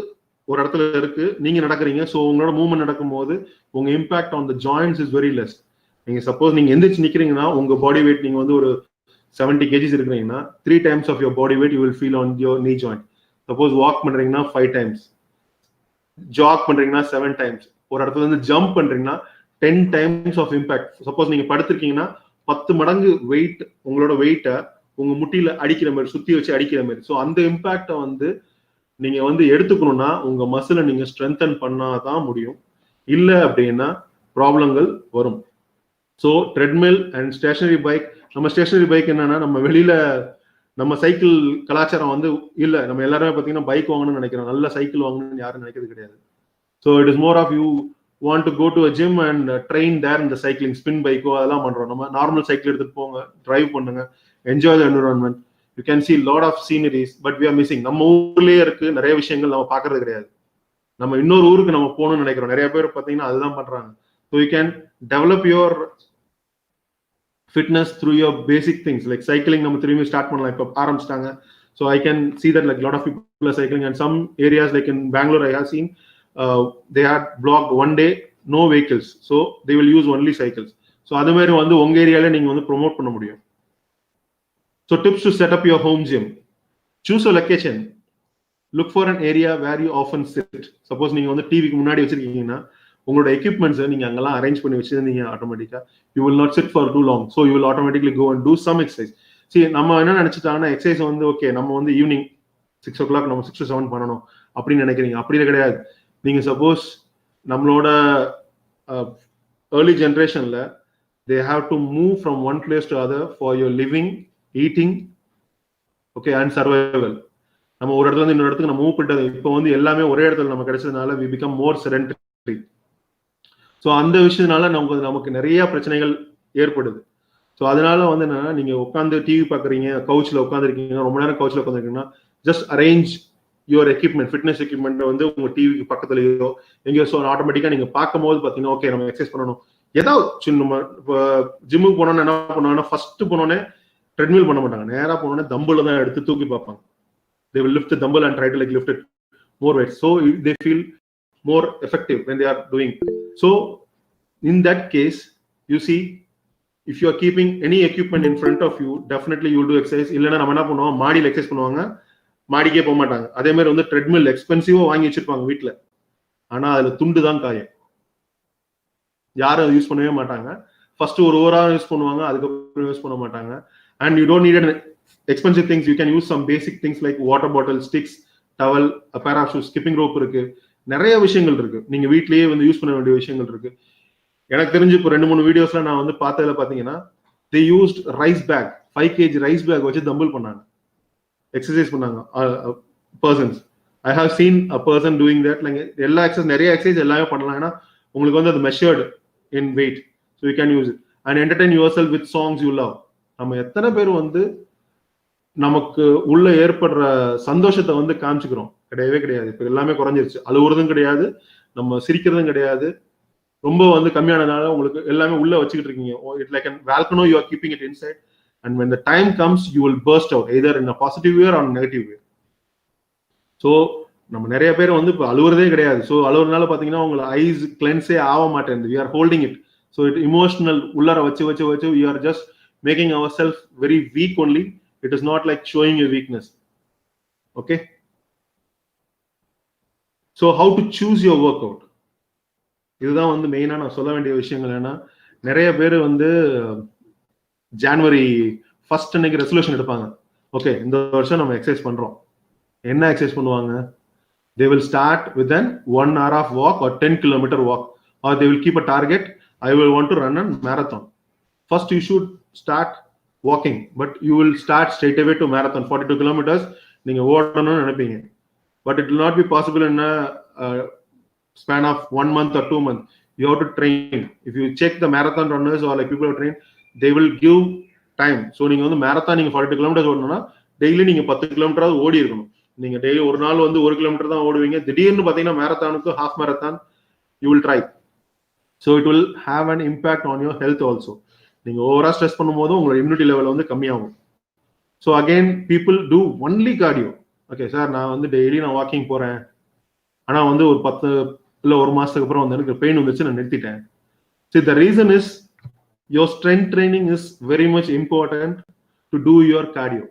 ஒரு இடத்துல இருக்கு, நீங்க நடக்கிறீங்க. ஸோ உங்களோட மூவ்மெண்ட் நடக்கும் போது உங்க impact on the joints is very less. நீங்க சப்போஸ் நீங்க எந்திரிச்சு நிக்கிறீங்கன்னா உங்க பாடி வெயிட் நீங்க வந்து ஒரு 70 kgs இருக்கிறீங்கன்னா 3 times of your body weight you will feel on your knee joint. Suppose walk பண்றீங்கன்னா 5 times. ஜாக் பண்றீங்கன்னா 7 times, ஒரு இடத்துல இருந்து ஜம்ப் பண்றீங்கன்னா 10 times ஆஃப் இம்பாக்ட். சப்போஸ் நீங்க படுத்திருக்கீங்கன்னா 10 மடங்கு வெயிட், உங்களோட வெயிட்டை உங்க முட்டியில அடிக்கிற மாதிரி, சுத்தி வச்சு அடிக்கிற மாதிரி. ஸோ அந்த இம்பாக்டை வந்து நீங்க வந்து எடுத்துக்கணும்னா உங்க மசிலை நீங்க ஸ்ட்ரென்தன் பண்ணாதான் முடியும். இல்லை அப்படின்னா ப்ராப்ளங்கள் வரும். So treadmill and stationary bike. நம்ம ஸ்டேஷனரி பைக் என்னன்னா, நம்ம வெளியில நம்ம சைக்கிள் கலாச்சாரம் வந்து இல்லை. நம்ம எல்லாருமே பார்த்தீங்கன்னா பைக் வாங்கணும்னு நினைக்கிறோம், நல்ல சைக்கிள் வாங்கணும்னு யாரும் நினைக்கிறது கிடையாது. So it is more of you want to go to a gym and train there in the cycling, spin bike அதெல்லாம் பண்றோம். நம்ம நார்மல் சைக்கிள் எடுத்துட்டு போங்க, டிரைவ் பண்ணுங்க, enjoy the environment. You can see lot of sceneries, but we are missing. நம்ம ஊர்லயே இருக்கு நிறைய விஷயங்கள் நம்ம பார்க்கிறது கிடையாது. நம்ம இன்னொரு ஊருக்கு நம்ம போகணும்னு நினைக்கிறோம். நிறைய பேர் பார்த்தீங்கன்னா அதுதான் பண்றாங்க. So you can develop your fitness through your basic things like cycling. நம்ம திரும்பி ஸ்டார்ட் பண்ணலாம், இப்போ ஆரம்பிச்சிட்டாங்க. So I can see that like lot of people are cycling, and some areas like in Bangalore I have seen they had blocked one day no vehicles, so they will use only cycles. So adhu mari vandu unga area la neenga vandu promote panna mudiyum. So tips to set up your home gym: choose a location, look for an area where you often sit. Suppose neenga vandu TV ku munadi vechirukingina ungala equipments neenga angala arrange panni vechirundinga, automatically you will not sit for too long, so you will automatically go and do some exercise. See, நம்ம என்ன நினைச்சிட்டாங்கன்னா exercise வந்து okay நம்ம வந்து evening 6 o'clock நம்ம 6 to 7 பண்ணணும் அப்படின்னு நினைக்கிறீங்க. அப்படி கிடையாது. நீங்க சப்போஸ் நம்மளோட early generationல they have to move from one place to other for your living, eating, okay, and survival. நம்ம ஒரு இடத்துல இருந்து இன்னொரு இடத்துக்கு நம்ம மூவ் பண்ணிட்டது. இப்போ வந்து எல்லாமே ஒரே இடத்துல நம்ம கிடைச்சதுனால we become more sedentary. So அந்த விஷயத்தினால நமக்கு நிறைய பிரச்சனைகள் ஏற்படுது. ஸோ அதனால வந்து என்னன்னா, நீங்க உட்காந்து டிவி பாக்குறீங்க, கவுச்ல உட்காந்துருக்கீங்க, ரொம்ப நேரம் கவுச்ல உட்காந்துருக்கீங்கன்னா just arrange your equipment, fitness equipment வந்து உங்க டிவிக்கு பக்கத்துலயோ எங்கேயோ. ஸோ ஆட்டோமேட்டிக்கா நீங்க பார்க்கும் போது பாத்தீங்கன்னா ஓகே நம்ம எக்ஸசைஸ் பண்ணணும். ஏதாவது நம்ம ஜிம்முக்கு போனோம்னா என்ன பண்ணுவாங்கன்னா, ஃபர்ஸ்ட் போனோடனே ட்ரெட்மில் பண்ண மாட்டாங்க, நேரா போனோடனே தம்பிள் தான் எடுத்து தூக்கி பார்ப்பாங்க. they will lift the dumbbell and try to like lift it more weight, so they feel more effective when they are doing. So in that case, you see, if you are keeping any equipment in front of you, definitely you will do exercise. இல்லைன்னா நம்ம என்ன பண்ணுவோம், மாடியில் exercise பண்ணுவாங்க, மாடிக்கே போக மாட்டாங்க. அதே மாதிரி வந்து ட்ரெட்மில் எக்ஸ்பென்சிவா வாங்கி வச்சிருப்பாங்க வீட்டுல, ஆனா அதுல துண்டு தான் காயம், யாரும் அதை யூஸ் பண்ணவே மாட்டாங்க. ஃபர்ஸ்ட் ஒரு வாரம் யூஸ் பண்ணுவாங்க, அதுக்கப்புறம் யூஸ் பண்ண மாட்டாங்க. And you don't need an expensive things, you can use some basic things like water bottle, sticks, towel, a pair of shoes, skipping rope இருக்கு, நிறைய விஷயங்கள் இருக்கு. நீங்க வீட்லயே வந்து யூஸ் பண்ண வேண்டிய விஷயங்கள் இருக்கு. எனக்கு தெரிஞ்சு இப்போ 2-3 வீடியோஸ்ல நான் வந்து பார்த்ததுல பாத்தீங்கன்னா they used rice bag, 5 kg rice bag வச்சு தம்பிள் பண்ணாங்க, எக்ஸசைஸ் பண்ணாங்க persons. I have seen a person doing that. like எல்லா எக்ஸசைஸ், நிறைய எக்ஸசைஸ் எல்லாமே பண்ணலாம். ஏன்னா உங்களுக்கு வந்து அது measured in weight, so you can use it and entertain yourself with songs you love. நம்ம எத்தனை பேர் வந்து நமக்கு உள்ள ஏற்படுற சந்தோஷத்தை வந்து காமிச்சுக்கிறோம்? கிடையவே கிடையாது. இப்ப எல்லாமே குறைஞ்சிருச்சு. அழுவுறதும் கிடையாது, நம்ம சிரிக்கிறதும் கிடையாது. ரொம்ப வந்து கம்மியானதுனால உங்களுக்கு எல்லாமே உள்ள வச்சுக்கிட்டு இருக்கீங்க. It's like a volcano, you are keeping it inside, and when the time comes you will burst out either in a positive way or a negative way. So நம்ம நிறைய பேர் வந்து இப்ப அழுவுறதே கிடையாது. ஸோ அழுவுறதுனால பாத்தீங்கன்னா உங்களை ஐஸ் கிளென்ஸே ஆக மாட்டேங்குது. we are holding it, so it emotional உள்ளார வச்சு வச்சு வச்சு we are just making ourselves very weak only. It is not like showing a weakness. Okay, so how to choose your workout, இதுதான் வந்து மெயினா நான் சொல்ல வேண்டிய விஷயங்கள். ஏன்னா நிறைய பேர் வந்து January 1st அன்னைக்கு ரெசல்யூஷன் எடுப்பாங்க. ஓகே, இந்த வருஷம் நம்ம எக்ஸசைஸ் பண்றோம். என்ன எக்ஸசைஸ் பண்ணுவாங்க? they will start with an 1 hour of walk or 10 kilometer walk, or they will keep a target, I will want to run a marathon. First you should start walking, but you will start straight away to marathon 42 kilometers நீங்க ஓடணும்னு நினைப்பீங்க. But it will not be possible in a span of 1 month or 2 months. You have to train. If you check the marathon runners or like people who train, they will give time. So நீங்க வந்து marathon நீங்க 42 kilometers ஓடணும்னா daily நீங்க 10 கிலோமீட்டராவது ஓடி இருக்கணும். நீங்க daily ஒரு நாள் வந்து 1 கிலோமீட்டர் தான் ஓடுவீங்க. திடீர்னு பாத்தீங்கன்னா மேரத்தானுக்கு half marathon you will try. So it will have an impact on your health also. நீங்க ஓவரா ஸ்ட்ரெஸ் பண்ணும்போது உங்களோட இம்யூனிட்டி லெவல் வந்து கம்மியாகும். So again people do only cardio. Okay sir, நான் வந்து டெய்லி நான் வாக்கிங் போறேன், ஆனா வந்து ஒரு 10 இல்லை 1 மாசத்துக்கு அப்புறம் வந்து எனக்கு பெயின் வந்துச்சு, நான் நிறுத்திட்டேன். See, the reason is your strength training is very much important to do your cardio.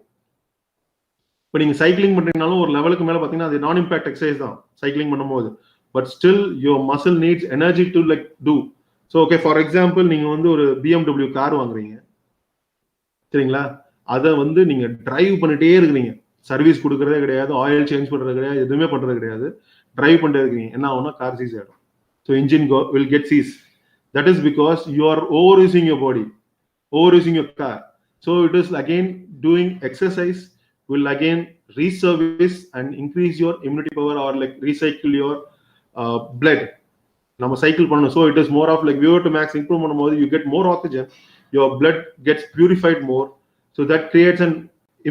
இப்போ நீங்க சைக்கிளிங் பண்றீங்கனாலும் ஒரு லெவலுக்கு மேல பாத்தீங்கன்னா அது நான் இம்பாக்ட் எக்ஸசைஸ் தான். சைக்கிளிங் பண்ணும்போது but still your muscle needs energy to like do. So okay, for example, நீங்க வந்து ஒரு BMW கார் வாங்குறீங்க சரிங்களா, அதை வந்து நீங்க டிரைவ் பண்ணிட்டே இருக்கிறீங்க, சர்வீஸ் கொடுக்கறதே கிடையாது, ஆயில் சேஞ்ச் பண்றது கிடையாது, எதுவுமே பண்றது கிடையாது, டிரைவ் பண்ணிட்டே இருக்கீங்க, என்ன ஆகும்னா கார் சீஸ் ஆயிடும். So engine will get seized. That is because you are overusing your body, overusing your car. So it is again doing exercise will again resurface and increase your immunity power or like recycle your blood. நம்ம cycle பண்ணணும். So it is more of like VO2 max improve பண்ணும்போது you get more oxygen, your blood gets purified more. So that creates an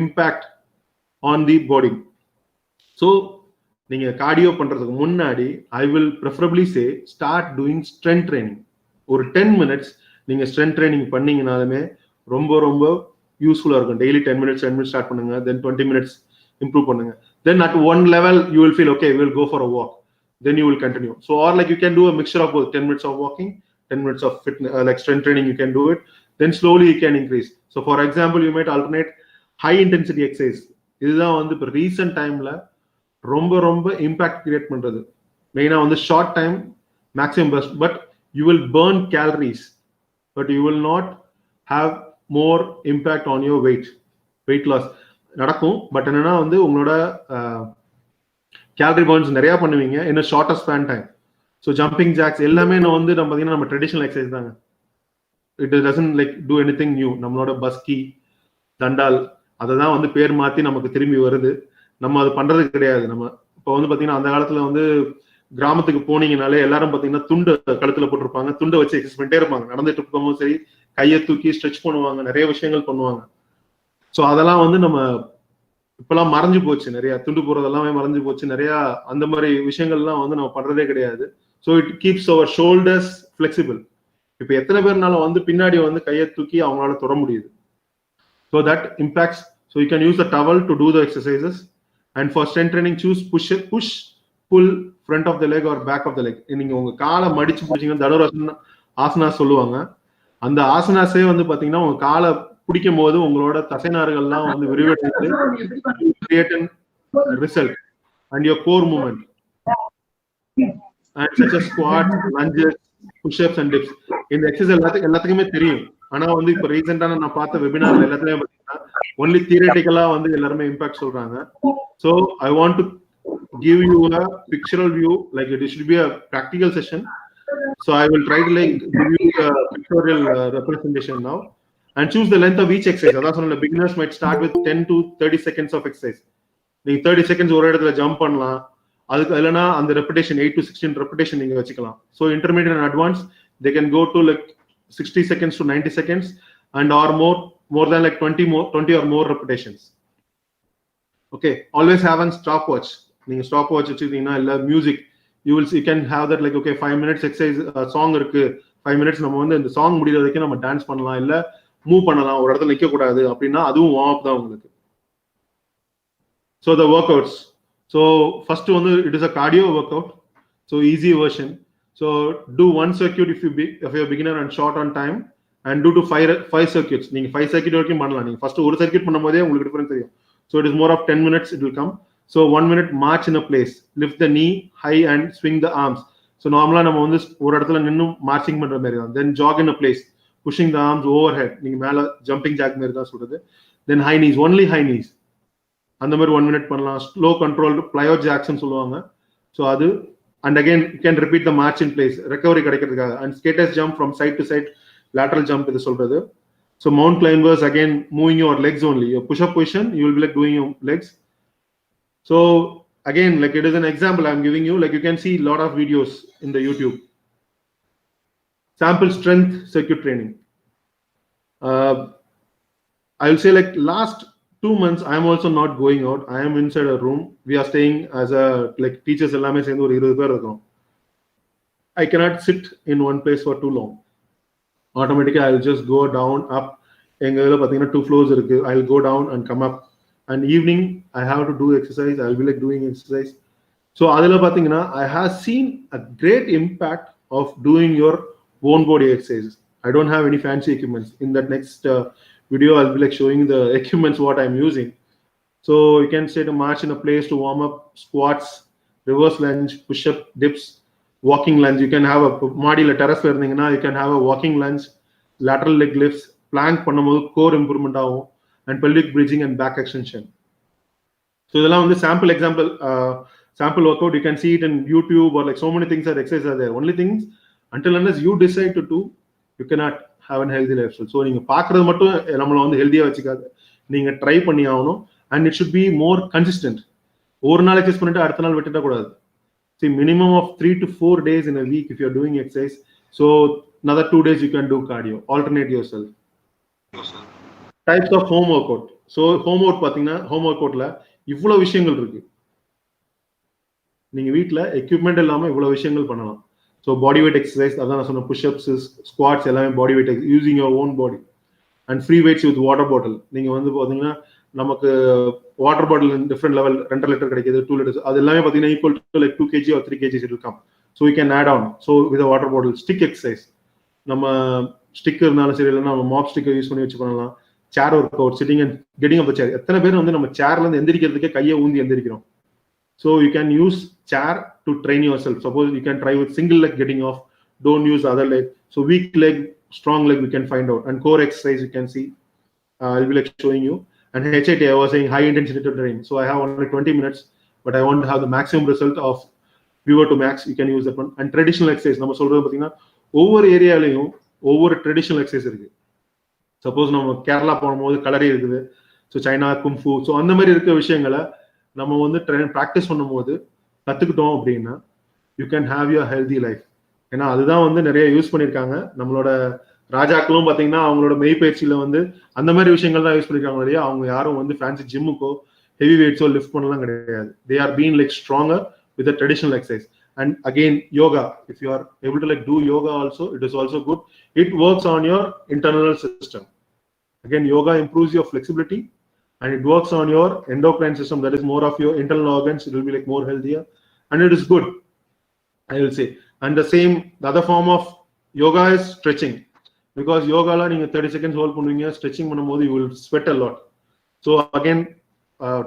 impact on the body. So நீங்க cardio பண்றதுக்கு முன்னாடி I will preferably say start doing strength training. ஒரு 10 minutes நீங்க strength training பண்ணீங்கனாலுமே ரொம்ப ரொம்ப யூஸ்ஃபுல்லா இருக்கும். டெய்லி 10 minutes ஸ்டார்ட் பண்ணுங்க, then 20 minutes improve பண்ணுங்க. Then at one level you will feel okay, we will go for a walk, then you will continue. So or like you can do a mixture of both, 10 minutes of walking, 10 minutes of fitness, like strength training, you can do it, then slowly you can increase. So for example, you might alternate high intensity exercise. இதுதான் வந்து இப்போ recent டைம்ல ரொம்ப ரொம்ப impact create பண்றது. மெயினா வந்து short time maximum burst, but you will burn calories, but you will not have more impact on your weight loss நடக்கும். பட் என்னன்னா வந்து உங்களோட கேலரி பர்ன்ஸ் நிறைய பண்ணுவீங்க இன்னும் shorter span time. So jumping jacks எல்லாமே வந்து நம்ம பார்த்தீங்கன்னா நம்ம ட்ரெடிஷனல் எக்ஸசைஸ் தாங்க. It doesn't like do anything new. நம்மளோட பஸ்கி தண்டால் அதை தான் வந்து பேர் மாற்றி நமக்கு திரும்பி வருது. நம்ம அது பண்றது கிடையாது. நம்ம இப்போ வந்து பார்த்தீங்கன்னா அந்த காலத்துல வந்து கிராமத்துக்கு போனீங்கனாலே எல்லாரும் பார்த்தீங்கன்னா துண்டு கழுத்துல போட்டிருப்பாங்க, துண்டை வச்சு எக்ஸசைஸ் பண்ணிட்டே இருப்பாங்க. நடந்துட்டு இருக்கும்போது சரி, கையை தூக்கி ஸ்ட்ரெச் பண்ணுவாங்க, நிறைய விஷயங்கள் பண்ணுவாங்க. ஸோ அதெல்லாம் வந்து நம்ம இப்பெல்லாம் மறைஞ்சு போச்சு, நிறைய துண்டு போறது எல்லாமே மறைஞ்சு போச்சு, நிறைய அந்த மாதிரி விஷயங்கள்லாம் வந்து நம்ம பண்றதே கிடையாது. So it keeps our shoulders flexible. இப்போ எத்தனை பேர்னால வந்து பின்னாடி வந்து கையை தூக்கி அவங்களால தொட முடியுது. So that impacts. So you can use the towel to do the exercises. And for strength training, choose push, pull front of the leg or back of the leg. நீங்க உங்க காலை மடிச்சு பிடிச்சீங்கன்னா தனுராசன ஆசனா சொல்லுவாங்க. அந்த ஆசனாஸே வந்து பாத்தீங்கன்னா உங்க காலை பிடிக்கும் போது உங்களோட தசைநாறுகள்லாம் வந்து விரிவடைந்து create a result and your core movement and such as squat, lunges, push-ups and dips. இந்த எக்ஸசைஸ் எல்லாத்துக்குமே தெரியும். ஆனா வந்து இப்ப ரீசெண்டான நான் பார்த்த வெபினார் எல்லாத்துலயும் பாத்தீங்கன்னா ஒன்லி தியரிட்டிக்கலா வந்து எல்லாருமே இம்பாக்ட் சொல்றாங்க. So I want to give you a pictorial view, like it should be a practical session. So I will try to like give you a pictorial representation now and choose the length of each exercise. Adha sonna beginners might start with 10 to 30 seconds of exercise. நீங்க 30 seconds ஒரு இடத்துல jump பண்ணலாம். அதுக்கு இல்லனா அந்த repetition 8 to 16 repetition நீங்க வச்சுக்கலாம். So intermediate and advanced they can go to like 60 seconds to 90 seconds and or more than like 20 or more repetitions. Okay, always have a stopwatch. நீங்க stopwatch வச்சிருக்கீங்கன்னா இல்ல music, you can have that like okay 5 minutes exercise song இருக்கு, 5 minutes நம்ம வந்து இந்த song முடியற வரைக்கும் நம்ம dance பண்ணலாம், இல்ல மூவ் பண்ணலாம், ஒரு இடத்துல நிக்க கூடாது அப்படினா அதுவும் வார்ம் அப் தான் உங்களுக்கு. So the workouts. So first one, it is a cardio workout. So easy version. So do one circuit if you're a beginner and short on time, and do to 5 circuits. நீங்க 5 circuit வரைக்கும் பண்ணலாம். நீங்க first ஒரு circuit பண்ணும்போதே உங்களுக்கு difference தெரியும். So it is more of 10 minutes it will come. So 1 minute march in a place, lift the knee high and swing the arms. So normally நம்ம வந்து ஒரு இடத்துல நின்னு மார்ச்சிங் பண்ற மாதிரி தான். Then jog in a place, pushing the arms overhead. நீங்க மேல jumping jack மாதிரி தான் சொல்றது. Then high knees, only high knees. அந்த மாதிரி 1 minute பண்ணலாம். Slow controlled plyo jacks னு சொல்லுவாங்க. So அது and again you can repeat the march in place, recovery கிடைக்கிறதுக்காக. And skaters jump from side to side, lateral jump இது சொல்றது. So mount climbers, again moving your legs only. Your push up position you will be like doing your legs. So again like it is an example I'm giving you, like you can see a lot of videos in the YouTube. Sample strength circuit training. I will say like last 2 months I am also not going out. I am inside a room. We are staying as a like teachers ellame சேர்ந்து ஒரு 20 பேர் இருக்கோம். I cannot sit in one place for too long. Automatically I will just go down up. எங்க இதுல பாத்தீங்கன்னா 2 floors இருக்கு. I will go down and come up. And evening I have to do exercise. I will be like doing exercise. So adula pathina I have seen a great impact of doing your own body exercises. I don't have any fancy equipments. In that next video I'll be like showing the equipments what I'm using. So you can say to march in a place to warm up, squats, reverse lunge, push-up, dips, walking lunge. You can have a மாடியில் terrace இருந்தீங்கன்னா you can have a walking lunge, lateral leg lifts, plank பண்ணும்போது core improvement ஆகும், and pelvic bridging and back extension. So இதெல்லாம் வந்து sample workout. You can see it in YouTube or like so many things are exercises are there. Only things until unless you decide to do, you cannot have a healthy lifestyle. So நீங்க பார்க்கிறது மட்டும் நம்மள வந்து ஹெல்தியா வச்சுக்காது, நீங்க try பண்ணி ஆகணும். And it should be more consistent. ஒரு நாள் எக்ஸசைஸ் பண்ணிட்டு அடுத்த நாள் விட்டுட கூடாது. See, minimum of 3 to 4 days in a week if you're doing exercise. So another 2 days you can do cardio. Alternate yourself. Types of home workout. So home workout பாத்தீங்கன்னா home workoutல இவ்வளவு விஷயங்கள் இருக்கு. நீங்க வீட்ல எக்யூப்மெண்ட் இல்லாம இவ்வளவு விஷயங்கள் பண்ணலாம். ஸோ பாடி வெயிட் எக்ஸசைஸ், அதான் நான் சொன்ன புஷ்அப்ஸ், ஸ்குவாட்ஸ் எல்லாமே body weight using your own body. And free weights with water bottle. நீங்க வந்து பாத்தீங்கன்னா நமக்கு water bottle different level 2.5 litre கிடைக்குது, 2 லிட்டர்ஸ், அது எல்லாமே பாத்தீங்கன்னா equal to like 2 kg or 3 kg it will come. So you can add on. So with water bottle. Stick exercise, நம்ம stick இருந்தாலும் சரி, இல்லைன்னா நம்ம மாப் ஸ்டிக்கை யூஸ் பண்ணி வச்சு பண்ணலாம். Chair work out, sitting and getting off the chair. எத்தனை பேர் வந்து நம்ம சேர்ல இருந்து எந்திரிக்கிறதுக்கே கையை Gandhi எந்திரிக்கிறோம். So you can use chair to train yourself. Suppose you can try with single leg getting off. Don't use other leg. So weak leg, strong leg, we can find out. And core exercise, you can see. I'll be like showing you. And HIIT, I was saying high intensity to train. So I have only 20 minutes, but I want to have the maximum result of viewer to max. You can use that one. And traditional exercise, நம்ம சொல்றது பாத்தீங்கன்னா ஒவ்வொரு ஏரியாலையும் ஒவ்வொரு traditional exercise இருக்கு. Suppose நம்ம கேரளா போகும்போது கலரி இருக்குது, so China kung fu, so அந்த மாதிரி இருக்க விஷயங்களை நம்ம வந்து ப்ராக்டிஸ் பண்ணும்போது கத்துக்கிட்டோம் அப்படின்னா you can have your healthy life. ஏன்னா அதுதான் வந்து நிறைய யூஸ் பண்ணியிருக்காங்க. நம்மளோட ராஜாக்களும் பார்த்தீங்கன்னா அவங்களோட மெய்பயிற்சியில வந்து அந்த மாதிரி விஷயங்கள் தான் யூஸ் பண்ணிருக்காங்க இல்லையா. அவங்க யாரும் வந்து ஃபேன்சி ஜிம்முக்கோ ஹெவி வெயிட்ஸோ லிஃப்ட் பண்ணலாம் கிடையாது. They are been like stronger with traditional exercise. And again yoga, if you are able to like do yoga also, it is also good. It works on your internal system. Again yoga improves your flexibility. And it works on your endocrine system, that is more of your internal organs. It will be like more healthier, and it is good, I will say. And the other form of yoga is stretching, because yoga la neenga 30 seconds hold பண்ணுவீங்க, stretching பண்ணும்போது you will sweat a lot. So again,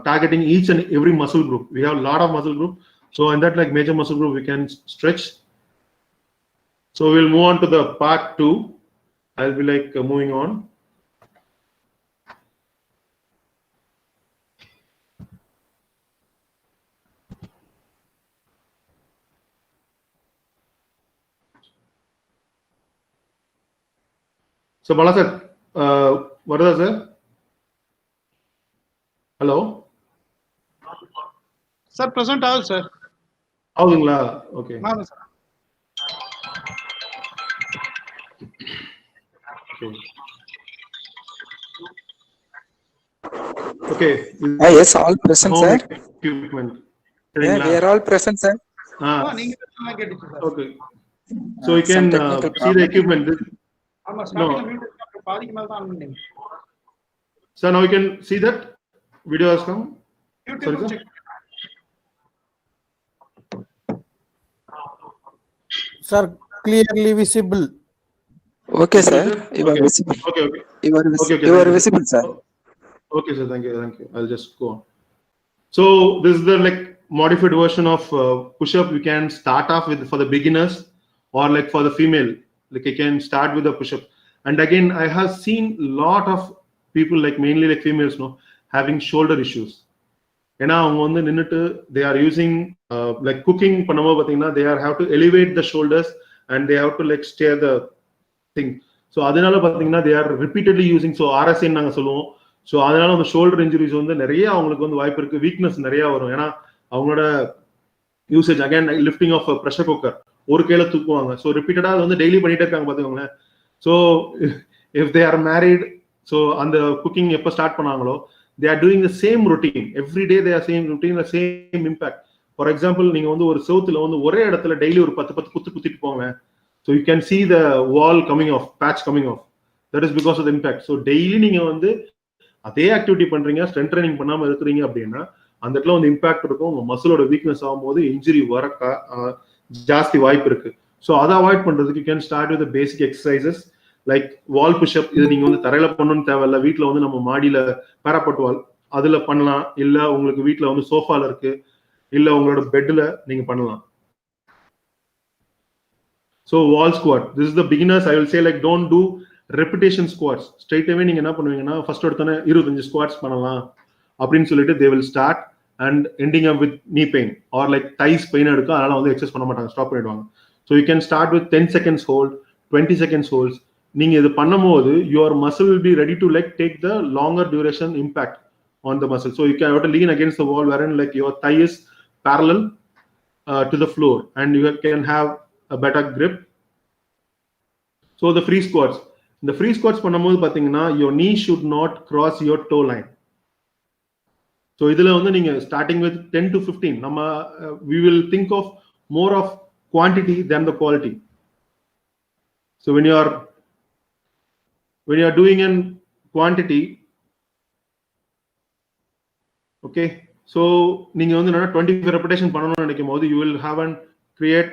targeting each and every muscle group. We have a lot of muscle group, so in that like major muscle group we can stretch. So we'll move on to the part 2. I'll be like moving on. So Bala sir, what is sir? Hello. Sir, present all sir. Avungla, okay. Ma'am sir. Okay. Yes, all present sir. Equipment. Yeah, we are all present sir. நீங்க தான் கேட்டிங்க sir. Okay. So you can see the equipment. ஆமா ஸ்டார்டிங்ல meet பண்ணி பாதிக்கு மேல தான் on. So now you can see that video has come. YouTube check. Sir, clearly visible. Okay sir, you are visible. Okay. You are visible sir. Okay sir, thank you. I'll just go on. So this is the like modified version of push-up. You can start off with for the beginners, or like for the female, like you can start with the push-up. And again, I have seen lot of people, like mainly like females, having shoulder issues. ஏன்னா அவங்க வந்து நின்றுட்டு they are using like cooking பண்ணும்போது பார்த்தீங்கன்னா they have to elevate the shoulders and they have to like steer the thing. So அதனால பார்த்தீங்கன்னா they are repeatedly using, so RSA நாங்கள் சொல்லுவோம். ஸோ அதனால அந்த ஷோல்டர் இன்ஜுரிஸ் வந்து நிறைய அவங்களுக்கு வந்து வாய்ப்பு இருக்கு, வீக்னஸ் நிறைய வரும். ஏன்னா அவங்களோட usage again lifting of pressure cooker ஒரு கையில தூக்குவாங்க. ஸோ ரிப்பீட்டடா வந்து டெய்லி பண்ணிட்டே இருக்காங்க பார்த்துக்கோங்களேன். So if they are married, so அந்த குக்கிங் எப்போ ஸ்டார்ட் பண்ணாங்களோ they are doing the same routine every day. They are same routine, the same impact. For example, நீங்க வந்து ஒரு செவுத்துல வந்து ஒரே இடத்துல டெய்லி ஒரு 10 குத்திட்டு போங்க. So you can see the wall coming off, patch coming off. That is because of the impact. So daily நீங்க வந்து அதே ஆக்டிவிட்டி பண்றீங்க, ஸ்ட்ரென்த் ட்ரைனிங் பண்ணாம இருக்கிறீங்க அப்படின்னா அந்த இடத்துல வந்து இம்பாக்ட் இருக்கும். உங்க மசிலோட வீக்னஸ் ஆகும்போது இன்ஜுரி வர ஜாஸ்தி வாய்ப்பு இருக்கு. ஸோ அதை அவாய்ட் பண்றதுக்கு you can start with basic exercises like wall pushup. இது நீங்க வந்து தரையில பண்ணணும்னு தேவையில்ல, வீட்டுல வந்து நம்ம மாடியில பேராபட் வால் அதுல பண்ணலாம். இல்ல உங்களுக்கு வீட்டுல வந்து சோஃபால இருக்கு, இல்ல உங்களோட பெட்ல நீங்க பண்ணலாம். So wall squat, this is the beginners. I will say like don't do repetition squats. Straight away நீங்க என்ன பண்ணுவீங்கன்னா ஃபர்ஸ்ட் எடுத்தோனே 25 squats பண்ணலாம் அப்படின்னு சொல்லிட்டு they will start and ending up with knee pain or like thighs pain எடுக்கும், அதனால வந்து exercise பண்ண மாட்டாங்க, ஸ்டாப் பண்ணிடுவாங்க. So you can start with 10 seconds hold, 20 seconds holds. நீங்க இது பண்ணும்போது your muscle will be ready to like take the longer duration impact on the muscle. So you can have to lean against the wall wherein like your thigh is parallel to the floor and you can have a better grip. So the free squats, the free squats பண்ணும்போது பாத்தீங்கன்னா your knee should not cross your toe line. So இதுல வந்து நீங்க starting with 10 to 15 நம்ம we will think of more of quantity than the quality. So when you are doing in quantity, okay, so நீங்க வந்து 25 repetition பண்ணனும்னு நினைக்கும்போது you will have and create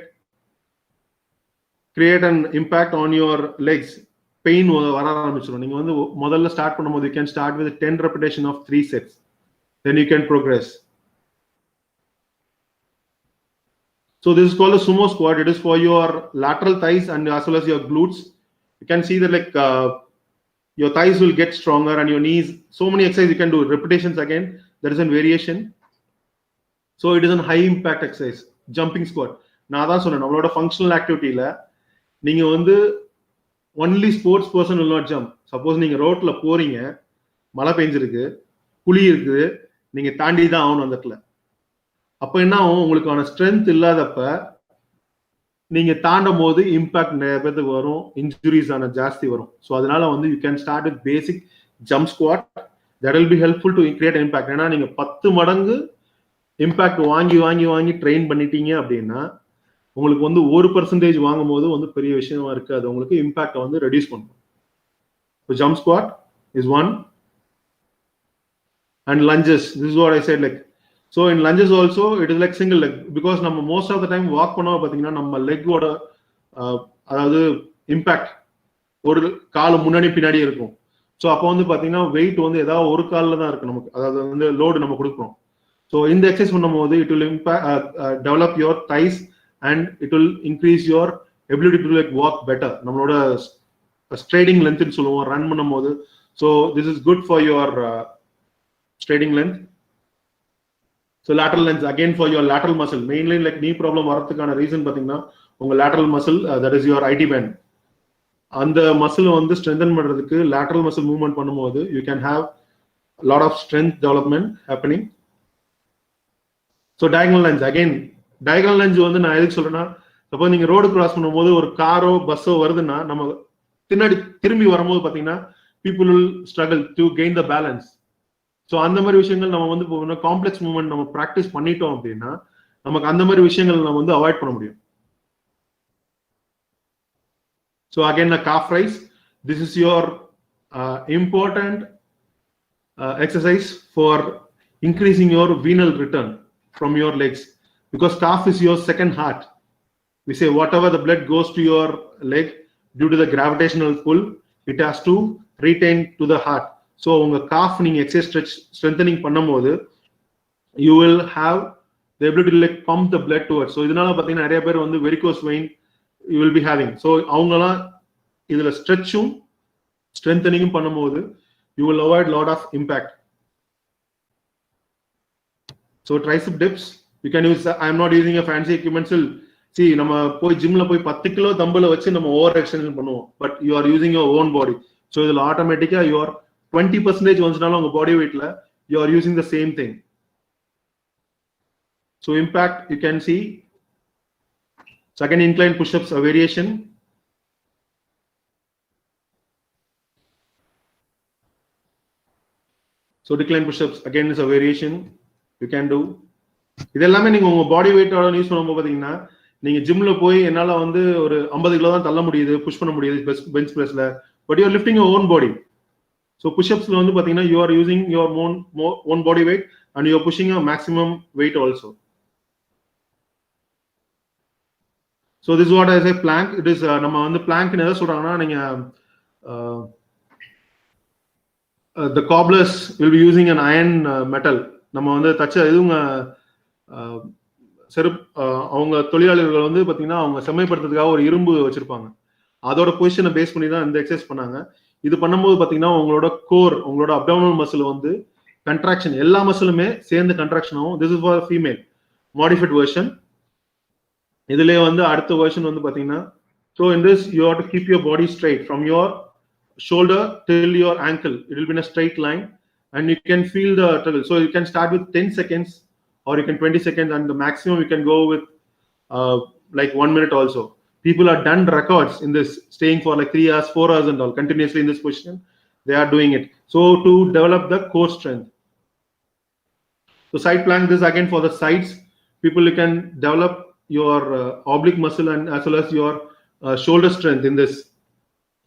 an impact on your legs. Pain வர ஆரம்பிச்சிரும். நீங்க வந்து முதல்ல start பண்ணும்போது you can start with 10 repetition of 3 sets, then you can progress. So this is called a sumo squat. It is for your lateral thighs and as well as your glutes. You can see that like your thighs will get stronger and your knees. So many exercises you can do, repetitions again. There is a variation. So it is a high impact exercise. Jumping squat. நான் அதான் சொன்னேன், நம்மளோட functional ஆக்டிவிட்டியில நீங்க வந்து only sports person will not jump. Suppose நீங்க ரோட்ல போறீங்க, மழை பெஞ்சிருக்கு, குழி இருக்குது, நீங்க தாண்டி தான் ஆகணும் அந்த இடத்துல. அப்ப என்ன ஆகும், உங்களுக்கான ஸ்ட்ரென்த் இல்லாதப்ப நீங்க தாண்டும் போது இம்பாக்ட் நிறைய பேருக்கு வரும், இன்ஜுரிஸ் ஆன ஜாஸ்தி வரும். ஸோ அதனால வந்து you can start with basic jump squad. That will be helpful to create impact. ஏன்னா நீங்க 10 மடங்கு இம்பாக்ட் வாங்கி வாங்கி வாங்கி ட்ரெயின் பண்ணிட்டீங்க அப்படின்னா உங்களுக்கு வந்து 1% வாங்கும் போது வந்து பெரிய விஷயமா இருக்கு, அது உங்களுக்கு இம்பாக்டை வந்து ரெடியூஸ் பண்ணும். So jump squad is one. And lunges, this is what I said, like so in lunges also it is like single leg, because நம்ம most of the time walk பண்ணா பாத்தீங்கன்னா நம்ம leg ஓட அதாவது இம்பாக்ட் ஒரு கால் முன்னாடி பின்னாடி இருக்கும். ஸோ அப்போ வந்து பாத்தீங்கன்னா வெயிட் வந்து ஏதாவது ஒரு காலில் தான் இருக்கு நமக்கு, அதாவது வந்து லோடு நம்ம கொடுக்குறோம். ஸோ இந்த எக்ஸசைஸ் பண்ணும்போது it will develop your thighs and it will increase your ability to like walk better. நம்மளோட ஸ்ட்ரைடிங் லென்த்னு சொல்லுவோம் ரன் பண்ணும்போது. So this is good for your striding length. So lateral length again for your lateral muscle, mainly like knee problem வரதுக்கான reason பாத்தீங்கன்னா உங்க lateral muscle, that is your IT band, அந்த muscle வந்து strengthen பண்றதுக்கு lateral muscle movement பண்ணும்போது you can have a lot of strength development happening. So diagonal lunge, again diagonal lunge வந்து நான் எதுக்கு சொல்றேன்னா, சப்போஸ் நீங்க ரோடு கிராஸ் பண்ணும்போது ஒரு காரோ பஸ்ஸோ வருதுன்னா நம்ம பின்னாடி திரும்பி வரும்போது பாத்தீங்கன்னா people will struggle to gain the balance. So அந்த மாதிரி விஷயங்கள் நம்ம வந்து காம்ப்ளெக்ஸ் மூவ்மெண்ட் நம்ம ப்ராக்டிஸ் பண்ணிட்டோம் அப்படின்னா நமக்கு அந்த மாதிரி விஷயங்கள் நம்ம வந்து அவாய்ட் பண்ண முடியும். So again calf raise, this is your important exercise for increasing your venal return from your legs, because calf is your second heart. We say whatever the blood goes to your leg due to the gravitational pull, it has to retain to the heart. So உங்க calf நீங்க exercise strengthening பண்ணும்போது you will have the ability to like pump the blood towards. So இதனால பார்த்தீங்கன்னா நிறைய பேர் வந்து varicose vein you will be having. So அவங்கலாம் இதுல ஸ்ட்ரெச்சும் ஸ்ட்ரென்தனிங்கும் பண்ணும்போது you will avoid lot of impact. So tricep dips you can use. I am not using a fancy equipments. See நம்ம போய் ஜிம்ல போய் 10 கிலோ தம்பில் வச்சு நம்ம ஓவர் எக்ஸ்டென்ஷன் பண்ணுவோம், but you are using your own body. So இதில் ஆட்டோமேட்டிக்கா you are 20% வந்துச்சுனாலும் உங்க பாடி வெயிட்ல you are using the same thing. So impact you can see. Second incline push-ups, a variation. So decline push-ups again is a variation you can do. இதெல்லாமே நீங்க உங்க பாடி வெயிட்டோட use பண்ணும்போது பாத்தீங்கன்னா நீங்க ஜிம்ல போய் என்னால வந்து ஒரு 50 கிலோ தான் தள்ள முடியுது, புஷ் பண்ண முடியுது பெஞ்ச் பிரஸ்ல, but you are lifting your own body. So push-upsல வந்து பாத்தீங்கன்னா you are using your own body weight and you are pushing a maximum weight also. So this is what I say plank. It is நம்ம வந்து plank என்ன சொல்றாங்கன்னா நீங்க the cobblers will be using an iron metal. நம்ம வந்து தச்ச இதுங்க அவங்க தொழிலாளர்கள் வந்து பாத்தீங்கன்னா அவங்க செம்மைப்படுத்துறதுக்காக ஒரு இரும்பு வச்சிருப்பாங்க. அதோட பொசிஷனை பேஸ் பண்ணி தான் இந்த எக்ஸசைஸ் பண்ணாங்க. இது பண்ணும்போது பாத்தீங்கன்னா உங்களோட கோர், உங்களோட அப்டாமினல் மசில் வந்து கண்ட்ராக்ஷன், எல்லா மசிலுமே சேர்ந்து கண்ட்ராக்ஷன் ஆகும். This is for female modified version. இதுலயே வந்து அடுத்த வெர்ஷன் வந்து பாத்தீங்கன்னா, so in this you have to keep your body straight from your shoulder till your ankle. It will be in a straight line and you can feel the struggle. So you can start with 10 seconds or you can 20 seconds, and the maximum you can go with like 1 minute also. People have done records in this, staying for like 3 hours, 4 hours and all continuously in this position. They are doing it. So to develop the core strength. So side plank, this again for the sides. People, you can develop your oblique muscle and as well as your shoulder strength in this.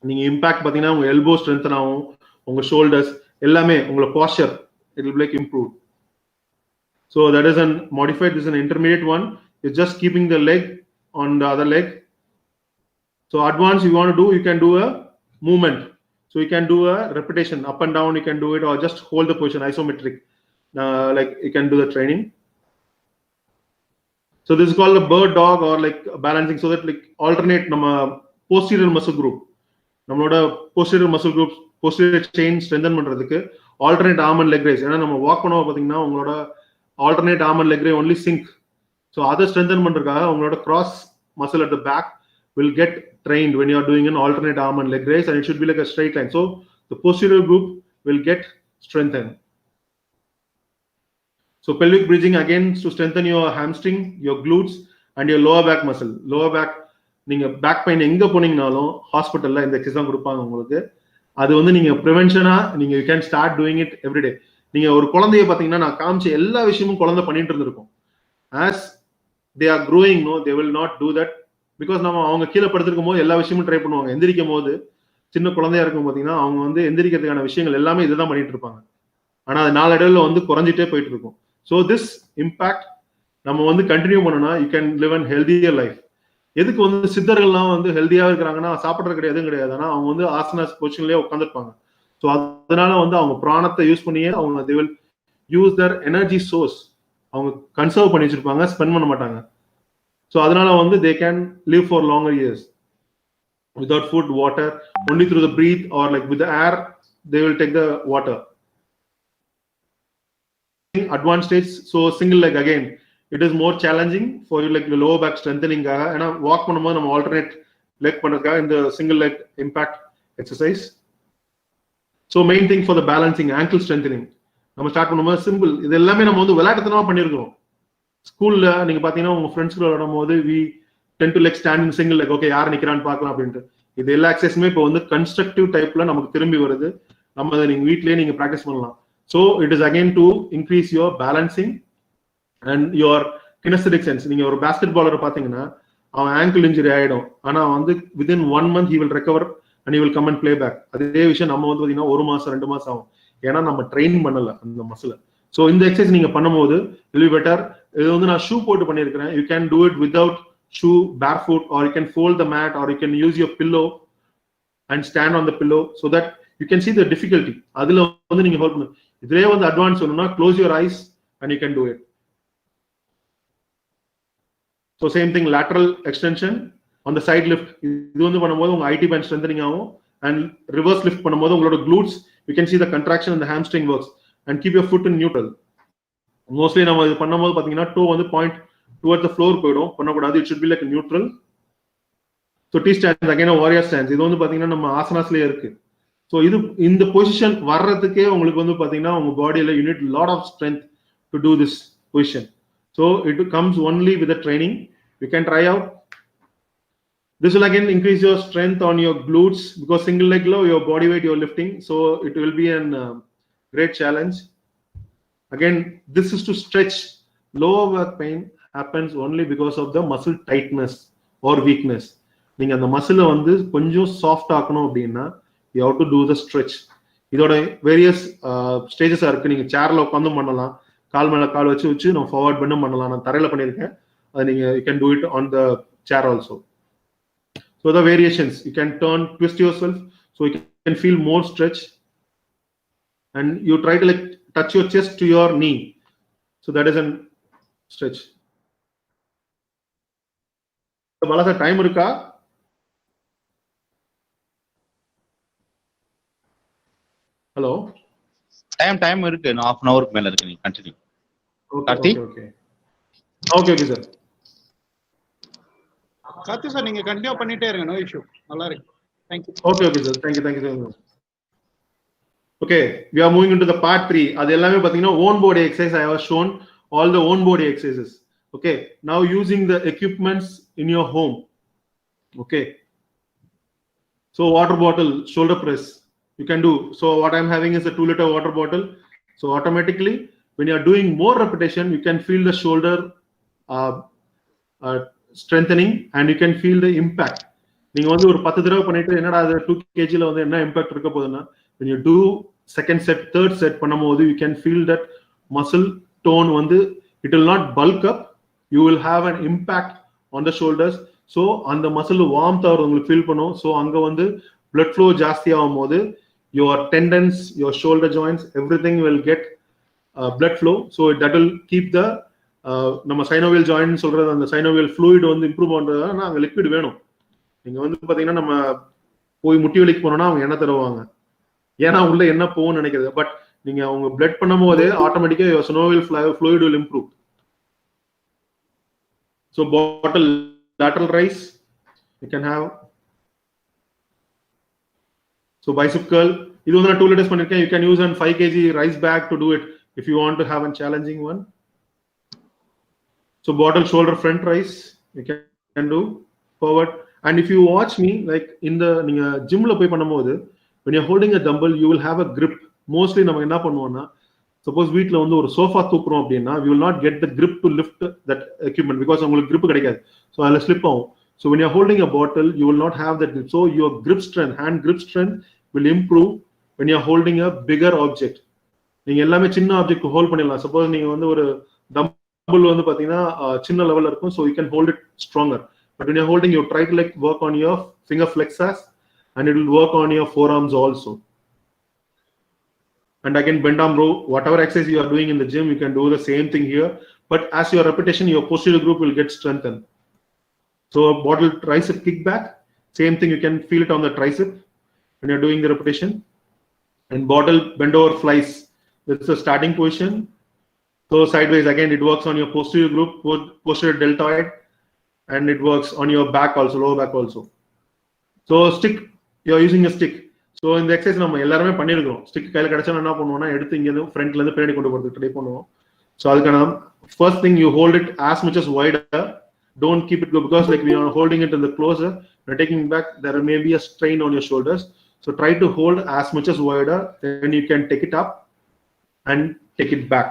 நீங்க impact பாத்தீங்கன்னா உங்க elbow strengthen ஆகும், உங்க shoulders எல்லாமே, உங்களோட posture it will be like improved. So that is an modified. This is an intermediate one. It's just keeping the leg on the other leg. So advanced, you want to do, you can do a movement. So you can do a repetition up and down, you can do it, or just hold the position isometric. Like you can do the training. So this is called a bird dog or like balancing, so that like alternate nama posterior muscle group, நம்மளோட posterior muscle group, posterior chain strengthen பண்றதுக்கு alternate arm and leg raise. ஏன்னா நம்ம walk பண்ணுவோம் பாத்தீங்கன்னா உங்களோட alternate arm and leg raise only sink. So அதை strengthen பண்றதுக்காக உங்களோட cross muscle at the back will get trained when you are doing an alternate arm and leg raise, and it should be like a straight line. So the posterior group will get strengthened. So pelvic bridging again to strengthen your hamstring, your glutes and your lower back muscle. Lower back, நீங்க back pain எங்க போனீங்கனாலும் ஹாஸ்பிட்டல்ல இந்த exercise தான் கொடுப்பாங்க உங்களுக்கு. அது வந்து நீங்க ப்ரிவென்ஷனா நீங்க you can start doing it everyday. நீங்க ஒரு குழந்தைய பாத்தீங்கன்னா நான் காமிச்ச எல்லா விஷயமும் குழந்தை பண்ணிட்டு இருந்திருக்கும். as they are growing, no, they will not do that because நம்ம அவங்க கீழே படுத்திருக்கும் போது எல்லா விஷயமும் ட்ரை பண்ணுவாங்க. எந்திரிக்கும் போது சின்ன குழந்தையா இருக்கும் பாத்தீங்கன்னா அவங்க வந்து எந்திரிக்கிறதுக்கான விஷயங்கள் எல்லாமே இதுதான் பண்ணிட்டு இருப்பாங்க. ஆனா அது நாளடைவில் வந்து குறைஞ்சிட்டே போயிட்டு இருக்கும். ஸோ திஸ் இம்பாக்ட் நம்ம வந்து கண்டினியூ பண்ணோம்னா you can live an healthier life. எதுக்கு வந்து சித்தர்கள்லாம் வந்து ஹெல்தியா இருக்கிறாங்கன்னா சாப்பிட்றது கிடையாது கிடையாது, ஆனா அவங்க வந்து ஆசனாஸ் பொசிஷன்லயே உட்காந்துருப்பாங்க. ஸோ அதனால வந்து அவங்க பிராணத்தை யூஸ் பண்ணியே அவங்க they will use their energy source, அவங்க கன்சர்வ் பண்ணி வச்சிருப்பாங்க, ஸ்பெண்ட் பண்ண மாட்டாங்க. ஸோ அதனால வந்து they can live for longer years without food, water, only through the breath or like with the air they will take the water. Advanced stage, so single leg again it is more challenging for you, like the lower back strengthening gaga, and walk பண்ணும்போது நம்ம alternate leg பண்றதுக்காக இந்த single leg impact exercise. So main thing for the balancing, ankle strengthening நம்ம start பண்ணும்போது simple. இது எல்லாமே நம்ம வந்து விளையாட்டுத்தனமா பண்ணிருக்கோம். ஸ்கூல்ல நீங்க பாத்தீங்கன்னா உங்க ஃப்ரெண்ட்ஸ் கூட விளையாடும்போது we tend to like stand in single leg, okay யார் நிக்கிறான்னு பார்க்கலாம் அப்படின்ட்டு. இது எல்லா எக்ஸசைஸுமே இப்போ வந்து கன்ஸ்ட்ரக்டிவ் டைப்ல நமக்கு திரும்பி வருது. நம்ம அதை நீங்க வீட்லயே நீங்க பிராக்டிஸ் பண்ணலாம். So it is again to increase your balancing and your kinesthetic sense. நீங்க ஒரு basketballer பாத்தீங்கன்னா அவன் ankle injury ஆயிடும், ஆனா வந்து within 1 month he will recover and he will come and play back. அதே விஷயம் நம்ம வந்து பாத்தீங்கன்னா 1 மாசம் 2 மாசம் ஆகும், ஏன்னா நம்ம ட்ரெயின் பண்ணல அந்த மசில. ஸோ இந்த எக்ஸசைஸ் நீங்க பண்ணும்போது will be better. இது வந்து நான் ஷூ போட்டு பண்ணியிருக்கிறேன். You can do it without shoe, barefoot, or you can fold the mat, or you can use your pillow and stand on the pillow so that you can see the difficulty. அதுல வந்து நீங்க hold பண்ணு. இதுலயே வந்து advance சொல்லணும்னா close your eyes and you can do it. So same thing, lateral extension on the side lift. இது வந்து பண்ணும்போது உங்க IT band strengthening ஆகும், and reverse lift பண்ணும்போது உங்களோட glutes you can see the contraction in the hamstring works, and keep your foot in neutral. Mostly நம்ம இது பண்ணும்போது பாத்தீங்கன்னா toe வந்து point towards the floor போய்டும், பண்ணக்கூடாது. It should be like a neutral. So T stance again a warrior stance. இது வந்து பாத்தீங்கன்னா நம்ம ஆசனாஸ்லயே இருக்கு. So இது இந்த பொசிஷன் வர்றதுக்கே உங்களுக்கு வந்து பாத்தீங்கன்னா உங்க பாடியில you need lot of strength to do this position. So it comes only with the training. You can try out. This will again increase your strength on your glutes because single leg low, your body weight you're lifting. So it will be an great challenge. Again, this is to stretch. Lower back pain happens only because of the muscle tightness or weakness. நீங்க அந்த மசிலை வந்து கொஞ்சம் soft ஆக்கணும் அப்படின்னா you have to do the stretch. இதோட various ஸ்டேஜஸா இருக்கு. நீங்க சேர்ல உட்காந்து பண்ணலாம், கால் மேல கால் வச்சு நம்ம ஃபார்வர்ட் பண்ணலாம். நான் தரையில பண்ணியிருக்கேன், அது நீங்க you can do it on the chair also. So the variations, you can twist yourself so you can feel more stretch, and you try to like touch your chest to your knee. So that is an stretch. Bala sir, time irukka? Hello. Time இருக்கு, half an hour மேல இருக்கு. நீ continue. Okay sir. Karthi sir நீங்க continue பண்ணிட்டே இருங்க, no issue. நல்லா இருக்கு. Thank you. Okay sir. Thank you so much. Okay, we are moving into the part 3. அது எல்லாமே பாத்தீங்கன்னா own body exercise. I have shown all the own body exercises. Okay, now using the equipments in your home. Okay, so water bottle, shoulder press you can do. So what I'm having is a 2-liter water bottle. So automatically when you are doing more repetition, you can feel the shoulder strengthening and you can feel the impact. நீங்க வந்து ஒரு 10 தடவை பண்ணிட்டு என்னடா அது 2 kg ல வந்து என்ன இம்பாக்ட் இருக்க போகுதுன்னா, when you do second set, third set பண்ணும்போது you can feel that muscle tone வந்து it will not bulk up, you will have an impact on the shoulders. So அந்த muscle warmth ஆ உங்களுக்கு feel பண்ணும். So அங்க வந்து blood flow ஜாஸ்தி ஆகும்போது your tendons, your shoulder joints, everything will get blood flow. So that will keep the நம்ம synovial joint சொல்றது அந்த synovial fluid வந்து இம்ப்ரூவ் பண்றதுனா அங்க லிக்விட் வேணும். நீங்க வந்து பாத்தீங்கன்னா நம்ம போய் முட்டி வலிக்கு போனோம்னா அவங்க என்ன தருவாங்க, ஏன்னா உள்ள என்ன போகும்னு நினைக்கிறது. பட் நீங்க அவங்க பிளட் பண்ணும்போது ஆட்டோமேட்டிக்கா your synovial fluid will improve. So bottle lateral rise you can have. So bicep curl, இது வந்து நான் 2 liters பண்ணிருக்கேன். You can use an 5 kg rice bag to do it if you want to have a challenging one. So bottle shoulder front rise you can do forward. And if you watch me, like in the நீங்க ஜிம்ல போய் பண்ணும்போது when you're holding a dumbbell you will have a grip. Mostly நம்ம என்ன பண்ணுவோம்னா, suppose வீட்ல வந்து ஒரு சோஃபா தூக்குறோம் அப்படின்னா we will not get the grip to lift that equipment because உங்களுக்கு grip கிடைக்காது. So அதுல slip ஆகும். So when you're holding a bottle you will not have that grip. So your grip strength, hand grip strength will improve when you're holding a bigger object. நீங்க எல்லாமே சின்ன object hold பண்ணிடலாம். Suppose நீங்க வந்து ஒரு tumble வந்து பாத்தீங்கன்னா சின்ன லெவல்ல இருக்கும். So you can hold it stronger. But when you're holding, you try to like work on your finger flexors and it will work on your forearms also. And again, bend arm row, whatever exercise you are doing in the gym, you can do the same thing here. But as your repetition, your posterior group will get strengthened. So bottle tricep kickback, same thing, you can feel it on the tricep when you're doing the repetition. And bottle bend over flies, that's the starting position. So sideways, again, it works on your posterior group, posterior deltoid. And it works on your back also, lower back also. So stick, you are using a stick. So in the exercise நம்ம எல்லாரும் பண்ணிருக்கோம். Stick கையில கிடைச்சா என்ன பண்ணுவோம்னா, எடுத்து இங்க இருந்து ஃப்ரண்ட்ல இருந்து பின்னாடி கொண்டு போறதுக்கு ட்ரை பண்ணுவோம். So அதுக்கான first thing you hold it as much as wider. Don't keep it low because like we are holding it in the closer, we're taking it back, there may be a strain on your shoulders. So try to hold as much as wider, then you can take it up and take it back.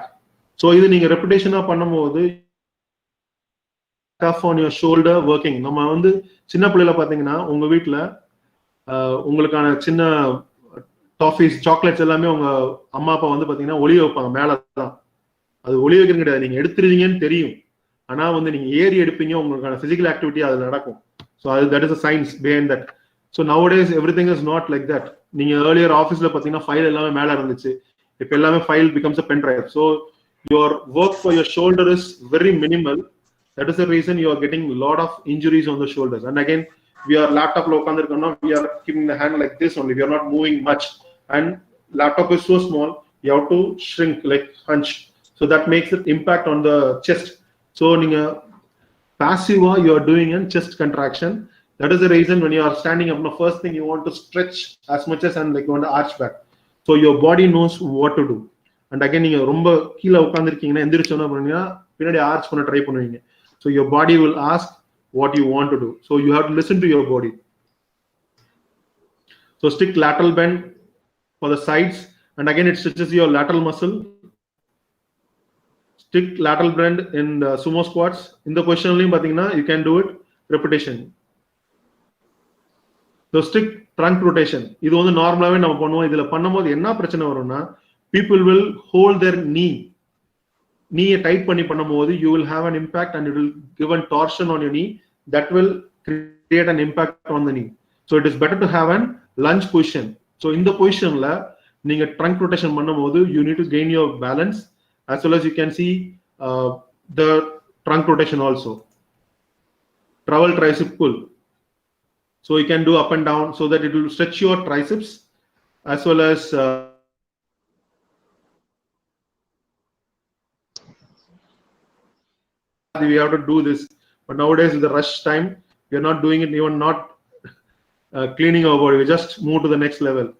So இது நீங்க ரெபிடேஷனா பண்ணும்போது tough on your shoulder working. நம்ம வந்து சின்ன பிள்ளைல பாத்தீங்கன்னா உங்க வீட்டுல உங்களுக்கான சின்ன டாஃபீஸ் சாக்லேட்ஸ் எல்லாமே உங்க அம்மா அப்பா வந்து பாத்தீங்கன்னா ஒளிய வைப்பாங்க மேலதான். அது ஒளிய வைக்கிறது கிடையாது, நீங்க எடுத்துருவீங்கன்னு தெரியும். ஆனா வந்து நீங்க ஏறி எடுப்பீங்க, உங்களுக்கான பிசிக்கல் ஆக்டிவிட்டி அதுல நடக்கும். ஸோ அது that is a science behind that. So nowadays everything is not like that. நீங்க ஏர்லியர் ஆஃபீஸ்ல பாத்தீங்கன்னா ஃபைல் எல்லாமே மேல இருந்துச்சு, இப்போ எல்லாமே file becomes a pen drive. So your work for your shoulder is very minimal. That is the reason you are getting a lot of injuries on the shoulders. And again, we are laptop lo ukandirukona, we are keeping the hand like this only, we are not moving much, and laptop is so small you have to shrink like hunch, so that makes it impact on the chest. So ninga passive you are doing a chest contraction. That is the reason when you are standing up, the first thing you want to stretch as much as and like you want to arch back, so your body knows what to do. And again நீங்க ரொம்ப கீழ உட்கார்ந்திருக்கீங்கன்னா எந்திரிச்சோன்னா பண்ணீங்கன்னா பின்னாடி arch பண்ண try பண்ணுவீங்க. So your body will ask what you want to do. So you have to listen to your body. So stick lateral bend for the sides, and again it stretches your lateral muscle. Stick lateral bend in the sumo squats. In the position only pathina you can do it repetition. So stick trunk rotation. Idu vandu normally nama pannuvom. Idhula பண்ணும்போது என்ன பிரச்சனை வரும்னா, people will hold their knee tight பண்ணி பண்ணும்போது you will have an impact and it will give a torsion on your knee that will create an impact on the knee. So it is better to have an lunge position. So in the position la நீங்க trunk rotation பண்ணும்போது you need to gain your balance, as well as you can see the trunk rotation also. Trowel tricep pull. So you can do up and down so that it will stretch your triceps as well as we have to do this. But nowadays, with the rush time, we are not doing it, even not cleaning our body. We just move to the next level.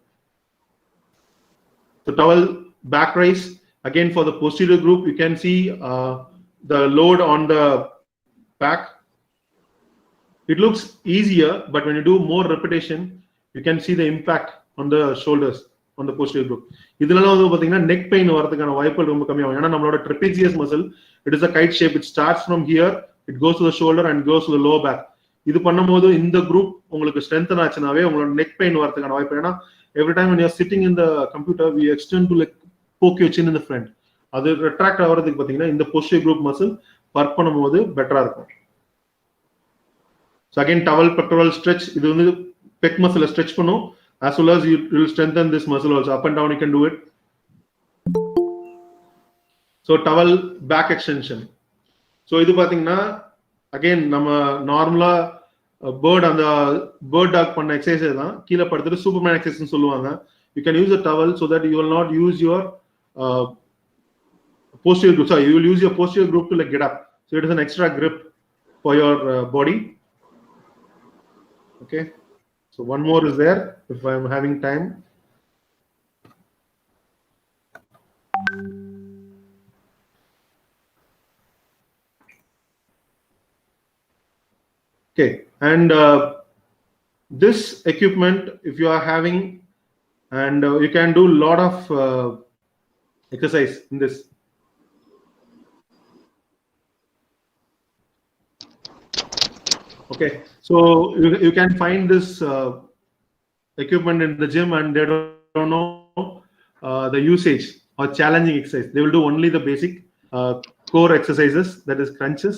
So towel back raise. Again, for the posterior group, you can see the load on the back. It looks easier, but when you do more repetition, you can see the impact on the shoulders, on the posterior group. இதெல்லாம் வந்து பாத்தீங்கன்னா neck pain வரதுக்கான வாய்ப்புகள் ரொம்ப கம்மியாகும். ஏன்னா நம்மளோட trapezius muscle, it is a kite shape. It starts from here, it goes to the shoulder and goes to the lower back. இது பண்ணும்போது இந்த group உங்களுக்கு strengthen ஆச்சுனாவே உங்களோட neck pain வரதுக்கான வாய்ப்பு. ஏன்னா every time when you are sitting in the computer, we extend to like poke your chin in the front. அது retract ஆகிறதுக்கு பாத்தீங்கன்னா இந்த posterior group muscle work பண்ணும்போது பெட்டரா இருக்கும். So again, towel pectoral stretch. இது வந்து pec muscle stretch பண்ணும். As well as you will strengthen this muscle also. Up and down you can do it. So towel back extension. So இது பாத்தீங்கன்னா again நம்ம நார்மலா bird அந்த bird dog பண்ண exercise தான். கீழ படுத்துட்டு superman exercise னு சொல்லுவாங்க. You can use a towel so that you will not use your posterior group. Sorry, you will use your posterior group to like get up. So it is an extra grip for your body. Okay. So one more is there if I am having time. Okay, and this equipment, if you are having, and you can do a lot of exercise in this. Okay, so you can find this equipment in the gym, and they don't know the usage or challenging exercise. They will do only the basic core exercises, that is crunches,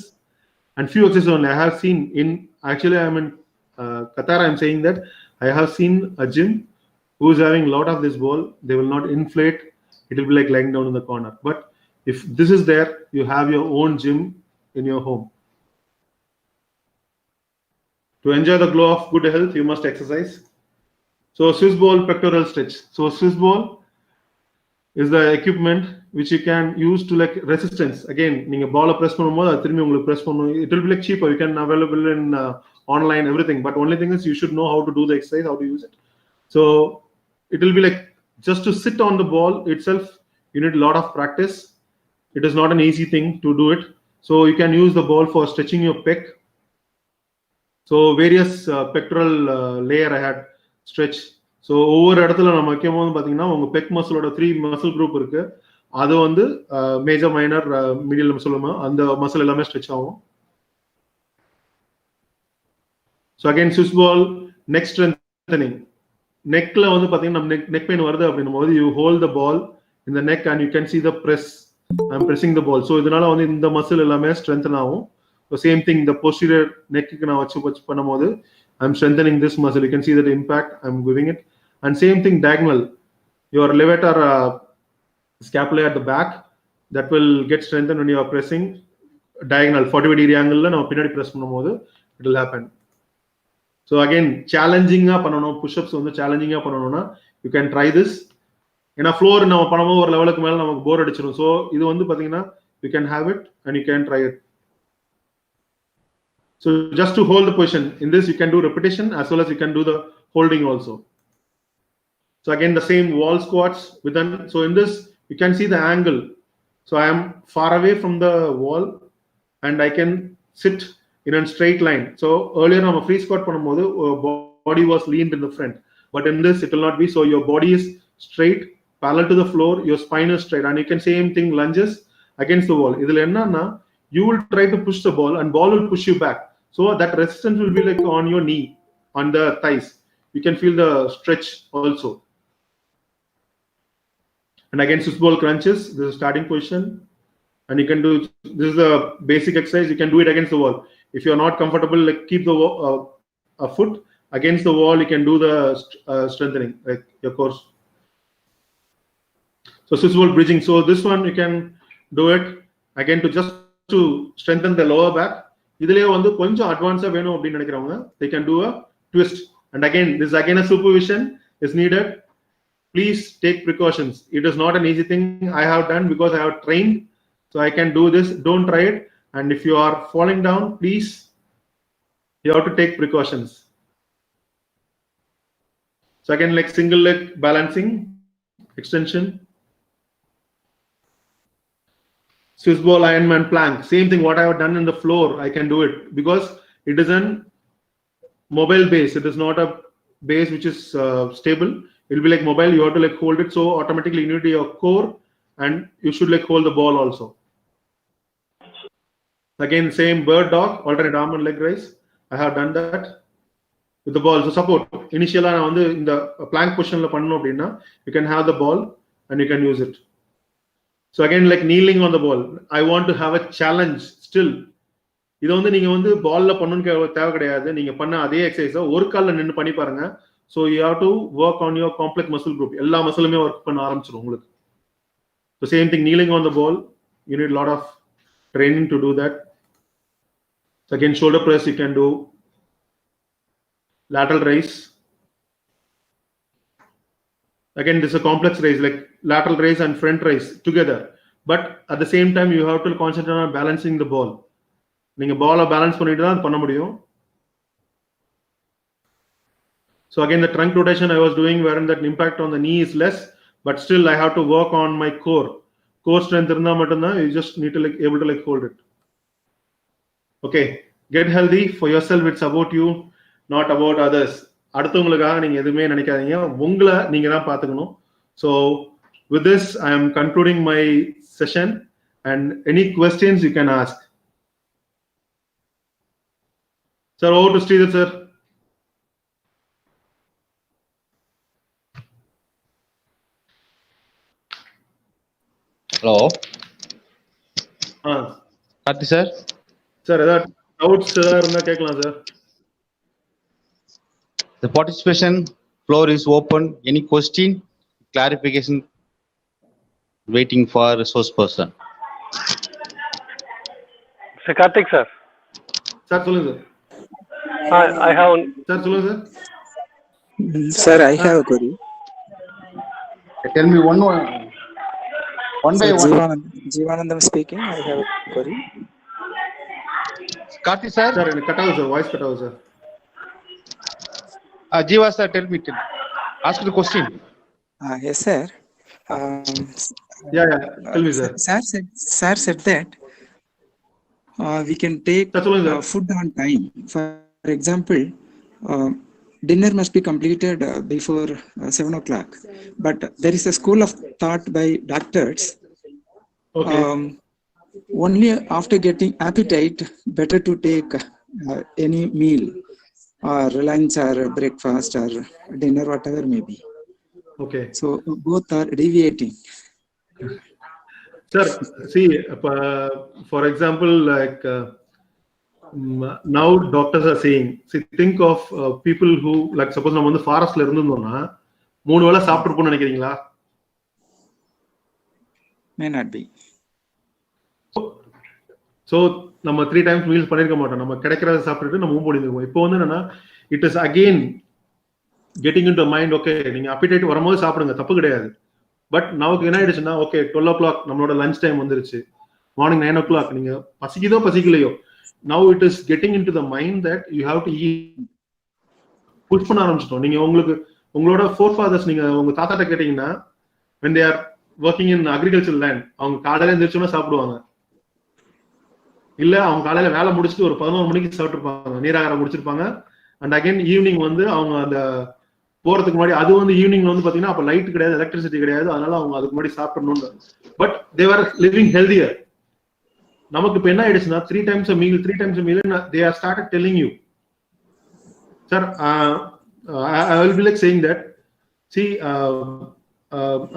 and few exercises only. I have seen in, actually I'm in Qatar, I'm saying that I have seen a gym who is having a lot of this ball. They will not inflate, it will be like lying down in the corner. But if this is there, you have your own gym in your home. To enjoy the glow of good health, you must exercise. So Swiss ball pectoral stretch. So Swiss ball is the equipment which you can use to like resistance. Again, நீங்க ball press பண்ணும்போது அது திரும்பி உங்களுக்கு press பண்ணும். It will be like cheaper. You can available in online everything. But only thing is you should know how to do the exercise, how to use it. So it will be like just to sit on the ball itself, you need a lot of practice. It is not an easy thing to do it. So you can use the ball for stretching your pec. So various pectoral layer I had stretch. So ஒவ்வொரு இடத்துல நம்ம வைக்கும்போது பாத்தீங்கன்னா உங்க பெக் மசிலோட 3 muscle group இருக்கு. அது வந்து major minor medial நம்ம சொல்லுமா அந்த மசில் எல்லாமே ஸ்ட்ரெச் ஆகும். So again Swiss ball neck strengthening. Neckல வந்து பாத்தீங்கன்னா நம்ம neck pain வருது அப்படினும்போது you hold the ball in the neck and you can see the press. I'm pressing the ball. So இதனால வந்து இந்த மசில் எல்லாமே strengthen ஆகும். So same thing, the posterior neck na vachu பண்ணும்போது I'm strengthening this muscle. You can see that impact I'm giving it. And same thing diagonal. Your levator scapula at the back, that will get strengthened when you are pressing diagonal 45-degree angle la நம்ம பின்னாடி press பண்ணும்போது it will happen. So again challenging ah பண்ணனும், push ups வந்து challenging ah பண்ணனும்னா you can try this. ஏனா floor நம்ம பண்ணும்போது ஒரு லெவலுக்கு மேல நமக்கு போர் அடிச்சிரும். So இது வந்து பாத்தீங்கன்னா you can have it and you can try it. So just to hold the position, in this you can do repetition as well as you can do the holding also. So again the same wall squats within. So in this you can see the angle. So I am far away from the wall and I can sit in a straight line. So earlier நம்ம free squat பண்ணும்போது body was leaned in the front, but in this it will not be. So your body is straight parallel to the floor, your spine is straight, and you can same thing lunges against the wall. இதுல என்னன்னா you will try to push the ball and ball will push you back. So that resistance will be like on your knee, on the thighs. You can feel the stretch also. And again, Swiss ball crunches. This is starting position, and you can do. This is the basic exercise. You can do it against the wall. If you are not comfortable, like keep the a foot against the wall. You can do the strengthening, like your core. So Swiss ball bridging. So this one you can do it again to just to to strengthen the lower back. இதுலயே வந்து கொஞ்சம் அட்வான்ஸா வேணும் அப்படின்னு நினைக்கிறவங்க they can do a twist. And again, this is again a supervision is needed. Please take precautions. It is not an easy thing. I have done because I have trained, so I can do this. Don't try it. And if you are falling down, please, you have to take precautions. So again, like single leg balancing, extension, Swiss ball, Ironman plank, same thing. What I have done in the floor, I can do it because it is an mobile base. It is not a base which is stable. It will be like mobile. You have to like hold it, so automatically you need your core, and you should like hold the ball also. Again, same bird dog, alternate arm and leg raise. I have done that with the ball. So support. Initially, in the plank position, you can have the ball and you can use it. So again, like kneeling on the ball. I want to have a challenge still. இது வந்து நீங்க வந்து பால்ல பண்ணனும் தேவை கிடையாது. நீங்க பண்ண அதே எக்சர்சைஸை ஒரு கால்ல நின்னு பண்ணி பாருங்க. So you have to work on your complex muscle group. எல்லா மசிலுமே வர்க் பண்ண ஆரம்பிச்சிரும் உங்களுக்கு. So same thing, kneeling on the ball. You need a lot of training to do that. So again, shoulder press you can do. Lateral raise. Again, this is a complex raise, like lateral raise and front raise together. But at the same time, you have to concentrate on balancing the ball. நீங்க பாலை balance பண்ணிட்டு தான் பண்ண முடியும். So again, the trunk rotation I was doing, wherein that impact on the knee is less, but still I have to work on my core. Core strength இருந்தா மட்டும்தான் you just need to like able to like hold it. Okay, get healthy for yourself. It's about you, not about others. அடுத்தவங்களுக்காக நீங்க எதுவுமே நினைக்காதீங்க, உங்களை நீங்க தான் பாத்துக்கணும். So with this, I am concluding my session, and any questions you can ask. Sir, over to Sridhar, sir. Hello. Karthi sir. Sir, ஏதாவது doubts இருந்தா கேட்கலாம் sir. The participation floor is open. Any question, clarification, waiting for resource person. Sir Karthik sir. Sir, சொல்லுங்க sir. I have. Sir, சொல்லுங்க sir. Sir, I have a query. Tell me one by Sir, one. Jeevanandam speaking. I have a query. Karthi sir. Sir, cut out sir. Voice cut out sir. Jiva sir, tell me. Ask the question. Yes, sir. Yeah. Tell me sir. Sir said that we can take Sir, சொல்லுங்க sir. food on time. For example, dinner must be completed before 7 o'clock. But there is a school of thought by doctors. Okay. Only after getting appetite, better to take any meal, or lunch, or breakfast, or dinner, whatever may be. Okay. So both are deviating. Sir, see, for example, like now doctors are saying, see, think of people who, like suppose நம்ம வந்து ஃபாரஸ்ட்ல இருந்திருந்தோம்னா 3 வேளை சாப்பிட்டுருப்போம்னு நினைக்கிறீங்களா? May not be. So நம்ம 3 times meals பண்ணிருக்க மாட்டோம். நம்ம கிடைக்கிறத சாப்பிட்டுட்டு நம்ம மூவ் பண்ணிருக்கோம். இப்போ வந்து என்னன்னா, it is again getting into mind. Okay, நீங்க அப்பிடைட் வரும்போது சாப்பிடுங்க, தப்பு கிடையாது. பட் நமக்கு என்ன ஆயிடுச்சுன்னா, ஓகே 12 o'clock நம்மளோட லஞ்ச் டைம் வந்துருச்சு, மார்னிங் 9 o'clock, நீங்க பசிக்குதோ பசிக்கலையோ, now it is getting into the mind that you have to eat. Push பண்ண ஆரம்பிச்சிட்டோம். நீங்க உங்களோட forefathers, நீங்க உங்க தாத்தாட்ட கேட்டீங்கன்னா, when they are working in agricultural land, அவங்க காலையில எழுந்திரிச்சோன்னா சாப்பிடுவாங்க. இல்ல அவங்க காலையில வேலை முடிச்சுட்டு ஒரு 11 மணிக்கு சாப்பிட்டுருப்பாங்க, நீராகாரம் முடிச்சிருப்பாங்க. அண்ட் அகைன் ஈவினிங் வந்து அவங்க அந்த போறதுக்கு முன்னாடி, அது வந்து ஈவினிங்ல வந்து பாத்தீங்கன்னா அப்ப லைட் கிடையாது, எலக்ட்ரிசிட்டி கிடையாது, அதனால அவங்க அதுக்கு முன்னாடி சாப்பிடணும்னு. But they are living healthier. நமக்கு இப்ப என்ன ஆயிடுச்சுன்னா, 3 times a meal they are started telling you, sir, I will be like saying that, see,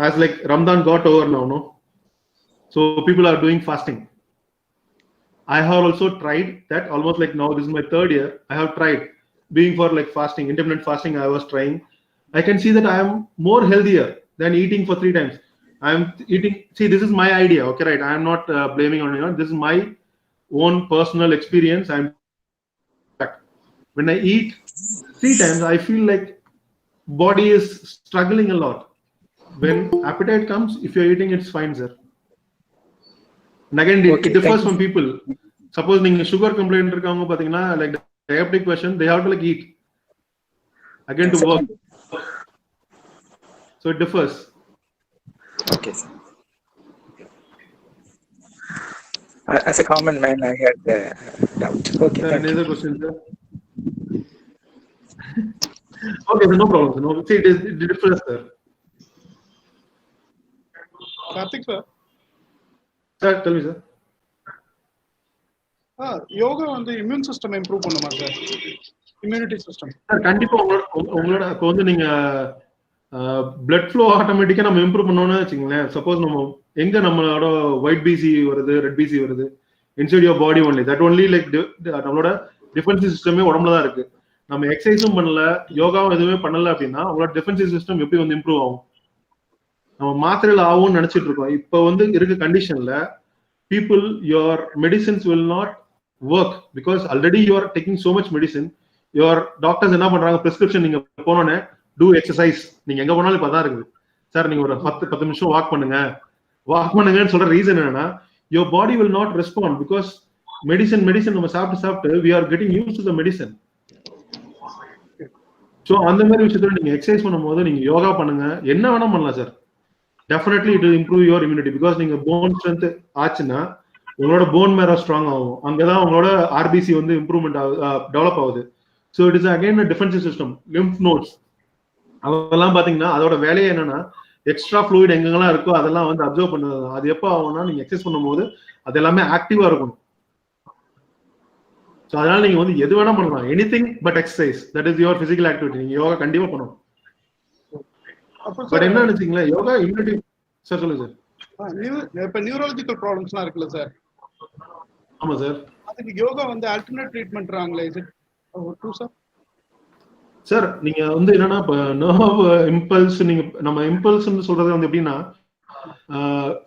as like Ramadan got over now, no, so people are doing fasting. I have also tried that, almost like now this is my 3rd year. I have tried being for like fasting, intermittent fasting. I was trying. I can see that I am more healthier than eating for 3 times. I am eating. See, this is my idea. Okay, right? I am not blaming on anyone. This is my own personal experience, when I eat 3 times, I feel like body is struggling a lot. When appetite comes, if you're eating, it's fine, sir. And again, it differs from people. Suppose நீங்க sugar complaint இருக்கவங்க பாத்தீங்கன்னா, like diabetic person, they have to like eat again to work. So it differs. Okay, sir. As a common man, I had doubt. Okay. Sir, any other questions, sir? Okay, sir, no problem, sir. No, see, it differs, sir. Karthik sir. Sir, tell me, sir. Yoga வந்து immune system improve பண்ணுமா sir? Immunity system. Sir கண்டிப்பா உங்களோட இப்போ வந்து நீங்க blood flow ஆட்டோமேட்டிக்கா நம்ம improve பண்ணோம்னு வச்சுக்கோங்களேன். சப்போஸ் நம்ம எங்க நம்மளோட ஒயிட் பிசி வருது, ரெட் பிசி வருது, inside your body only, that only like நம்மளோட டிஃபென்சிவ் சிஸ்டமே உடம்புல தான் இருக்கு. நம்ம எக்ஸசைஸும் பண்ணல, யோகாவும் எதுவுமே பண்ணல அப்படின்னா உங்களோட டிஃபென்சிவ் சிஸ்டம் எப்படி வந்து இம்ப்ரூவ் ஆகும்? நம்ம மாத்திரையில் ஆகும்னு நினைச்சிட்டு இருக்கோம். இப்போ வந்து இருக்க கண்டிஷன்ல people, your medicines will not work because already you are taking so much medicine. Your doctors என்ன பண்றாங்க, prescription நீங்க போனோனே do exercise, நீங்க எங்க போனாலும் இப்பதான் இருக்குது சார், நீங்க ஒரு 10 நிமிஷம் வாக் பண்ணுங்கன்னு சொல்ற ரீசன் என்னன்னா, your body will not respond because medicine நம்ம சாப்பிட்டு we are getting used to the medicine. So அந்த மாதிரி விஷயத்துல நீங்க எக்ஸசைஸ் பண்ணும்போது நீங்க யோகா பண்ணுங்க, என்ன வேணா பண்ணலாம் sir. Definitely it will improve your immunity because நீங்க bone strength ஆச்சுன்னா உங்களோட bone marrow strong ஆகும். அங்கதான் உங்களோட RBC வந்து இம்ப்ரூவ்மெண்ட் டெவலப் ஆகுது. So it is again a defensive system. lymph nodes அதெல்லாம் பாத்தீங்கன்னா அதோட வேலையே என்னன்னா, எக்ஸ்ட்ரா ஃப்ளூயிட் எங்கெல்லாம் இருக்கோ அதெல்லாம் வந்து அப்சர்வ் பண்ணுறது. அது எப்போ ஆகும்னா, நீங்க எக்ஸசைஸ் பண்ணும்போது அது எல்லாமே ஆக்டிவா இருக்கணும். ஸோ அதனால நீங்க வந்து எது வேணா பண்ணலாம், anything but exercise, that is your physical activity. நீங்க யோகா கண்டிப்பா பண்ணணும். பட் என்ன நினைச்சீங்களா, யோகா இம்யூனிட்டி சார் சொல்லுங்க சார். இப்ப நியூரலஜிக்கல் ப்ராப்ளம்ஸ்லாம் இருக்குல்ல சார்? ஆமா சார். அதுக்கு யோகா வந்து ஆல்டர்னேட் ட்ரீட்மென்ட்றாங்களே, is it true sir? Sir நீங்க வந்து என்னன்னா, இப்போ நர்வ் இம்பல்ஸ், நீங்க நம்ம இம்பல்ஸ்ன்னு சொல்றது வந்து எப்படின்னா,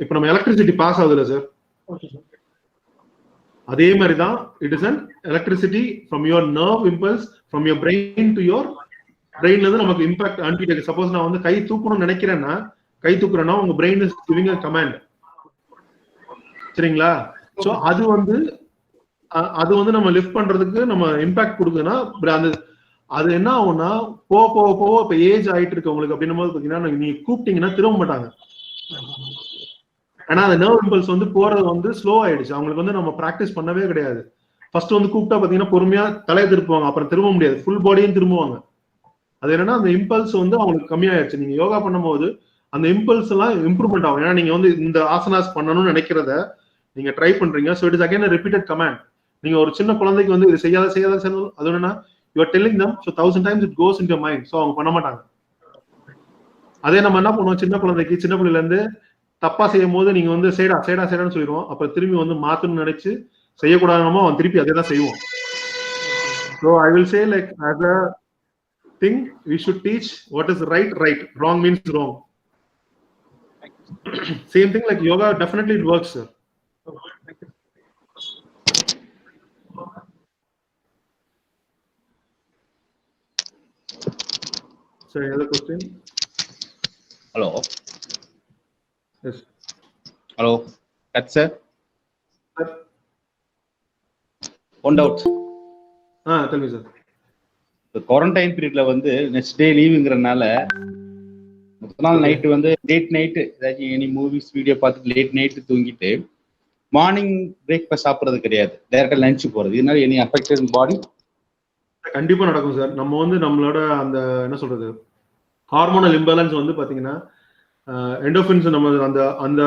இப்போ நம்ம எலக்ட்ரிசிட்டி பாஸ் ஆகுதுல்ல சார், அதே மாதிரி தான் it is an electricity from your nerve impulse from your brain to your பிரெயின்ல இருந்து நமக்கு இம்பாக்ட் அனுப்பிட்டு இருக்கு. சப்போஸ் நான் வந்து கை தூக்கணும்னு நினைக்கிறேன்னா, உங்க brain is giving a command, சரிங்களா? ஸோ அது வந்து நம்ம லிஃப்ட் பண்றதுக்கு நம்ம இம்பாக்ட் கொடுக்குன்னா, அது என்ன ஆகும்னா, போக இப்ப ஏஜ் ஆயிட்டு இருக்கு உங்களுக்கு அப்படின்னும் போது பாத்தீங்கன்னா, நீங்க கூப்பிட்டீங்கன்னா திரும்ப மாட்டாங்க. ஆனா அந்த நர்வ் இம்பல்ஸ் வந்து போறது வந்து ஸ்லோ ஆயிடுச்சு. அவங்களுக்கு வந்து நம்ம பிராக்டிஸ் பண்ணவே கிடையாது. ஃபர்ஸ்ட் வந்து கூப்பிட்டா பாத்தீங்கன்னா பொறுமையா தலையை திருப்புவாங்க, அப்புறம் திரும்ப முடியாது, ஃபுல் பாடியும் திரும்புவாங்க. அது என்னன்னா, அந்த இம்பல்ஸ் வந்து அவங்களுக்கு கம்மியாயிருச்சு. நீங்க யோகா பண்ணும்போது அந்த இம்பல்ஸ் எல்லாம் இம்ப்ரூவ்மெண்ட் ஆகும். ஏன்னா நீங்க வந்து இந்த ஆசனாஸ் பண்ணணும்னு நினைக்கிறத நீங்க ட்ரை பண்றீங்க. So it is again repeated command. நீங்க ஒரு சின்ன குழந்தைக்கு வந்து இது செய்யாத அது என்னன்னா, you are telling them, so 1000 times it goes into your mind. So அவங்க பண்ண மாட்டாங்க. அதே நம்ம என்ன பண்ணுவோம், சின்ன பிள்ளைல இருந்து தப்பா செய்யும் போது நீங்க வந்து செய்டான்னு சொல்லிடுவோம். அப்புறம் திரும்பி வந்து மாத்தணும்னு நினைச்சு செய்யக்கூடாதுமோ அவன் திருப்பி அதே தான் செய்வோம். So I will say like as a thing we should teach what is right, wrong means wrong. Same thing like yoga, definitely it works, sir. So any other question? Hello. Yes. Hello. That's sir. One doubt. Tell me, sir. இந்த quarantine பீரியட்ல வந்து next day லீவுங்கிறனால முதல் நாள் night வந்து late night ஏதாச்சும் any movies video பார்த்துட்டு late night தூங்கிட்டு morning breakfast சாப்பிட்றது கிடையாது, டைரக்டா லஞ்ச் போறது. இதனால எனி அஃபெக்டட் பாடி? கண்டிப்பா நடக்கும் சார். நம்ம வந்து நம்மளோட அந்த என்ன சொல்றது, ஹார்மோனல் இம்பேலன்ஸ் வந்து பாத்தீங்கன்னா, எண்டோஃபின்ஸ் நம்ம அந்த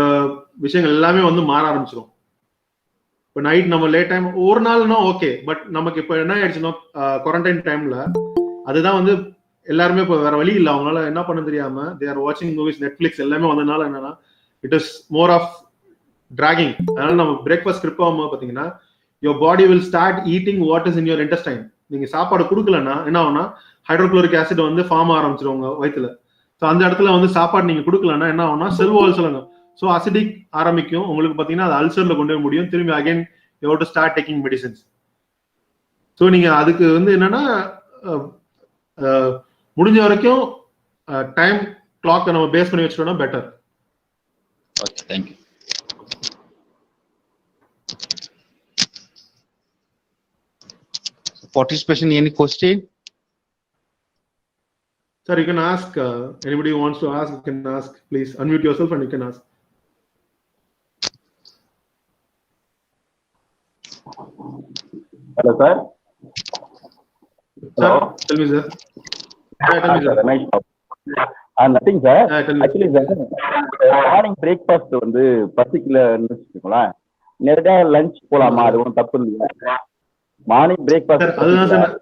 விஷயங்கள் எல்லாமே வந்து மாற ஆரம்பிச்சிடும். இப்போ நைட் நம்ம லேட் டைம் ஒரு நாள்னா ஓகே, பட் நமக்கு இப்போ என்ன ஆயிடுச்சுன்னா, குவாரண்டைன் டைம்ல அதுதான் வந்து எல்லாருமே இப்போ வேற வழி இல்லை, அவங்களால என்ன பண்ண தெரியாம தே ஆர் வாட்சிங் மூவிஸ், நெட்ஃபிளிக்ஸ் எல்லாமே வந்ததுனால என்னன்னா, it is more of dragging. அதனால நம்ம பிரேக்ஃபாஸ்ட் ஸ்கிரிப் ஆகும்போது பாத்தீங்கன்னா, your body will start eating what is in your intestine. நீங்க சாப்பாடு கொடுக்கலன்னா என்ன ஆகும்னா, ஹைட்ரோக்ளோரிக் ஆசிட் வந்து ஃபார்ம் ஆரம்பிச்சிடும் உங்க வயிற்றுல. ஸோ அந்த இடத்துல வந்து சாப்பாடு நீங்க கொடுக்கலன்னா என்ன ஆகும்னா, செல் வால் சொல்லுங்க, ஸோ அசிடிக் ஆரம்பிக்கும் உங்களுக்கு. பாத்தீங்கன்னா அது அல்சர்ல கொண்டு போய் முடியும். திரும்பி again you have to start taking medicines. So நீங்க அதுக்கு வந்து என்னன்னா முடிஞ்ச வரைக்கும் டைம் கிளாக்கை நம்ம பேஸ் பண்ணி வச்சுட்டோம்னா better. Okay, thank you. Participation, any question? Sir, you can ask. Anybody who wants to ask, you can ask. Please unmute yourself and you can ask. Hello, sir. Sir, tell me, sir. Yeah, tell me, sir. Ramesh. Nothing, sir. Tell me. Actually, sir, morning breakfast வந்து பர்టిక్యులர்னு வச்சுக்கோங்களேன். நேரடியா lunch போலாமா? அது ஒன்றும் தப்பு இல்லையா? Morning breakfast அதுதான் sir.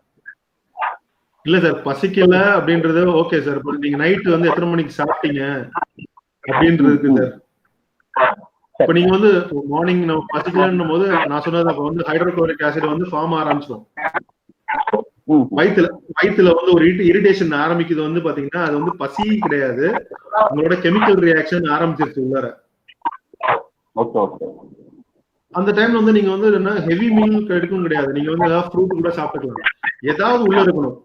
இல்ல சார், பசிக்கல அப்படின்றது ஓகே சார். நீங்க நைட் வந்து எத்தனை மணிக்கு சாப்பிட்டீங்க அப்படின்றது சார். இப்ப நீங்க வந்து மார்னிங் நம்ம பசிக்கலன்னும் போது நான் சொன்னது அப்ப வந்து ஹைட்ரோகுளோரிக் ஆசிட் வந்து ஃபார்ம் ஆரம்பிச்சிடும். வயிற்றுல வந்து ஒரு இரிட்டேஷன் ஆரம்பிக்குது வந்து பாத்தீங்கன்னா அது வந்து பசி கிடையாது, உங்களோட கெமிக்கல் ரியாக்ஷன் ஆரம்பிச்சிருச்சு உள்ளார. அந்த டைம்ல வந்து நீங்க வந்து என்ன ஹெவி மீல் எடுக்கவும் கிடையாது, நீங்க வந்து ஏதாவது ஃப்ரூட் கூட சாப்பிட்டுக்கலாம், ஏதாவது உள்ள இருக்கணும்.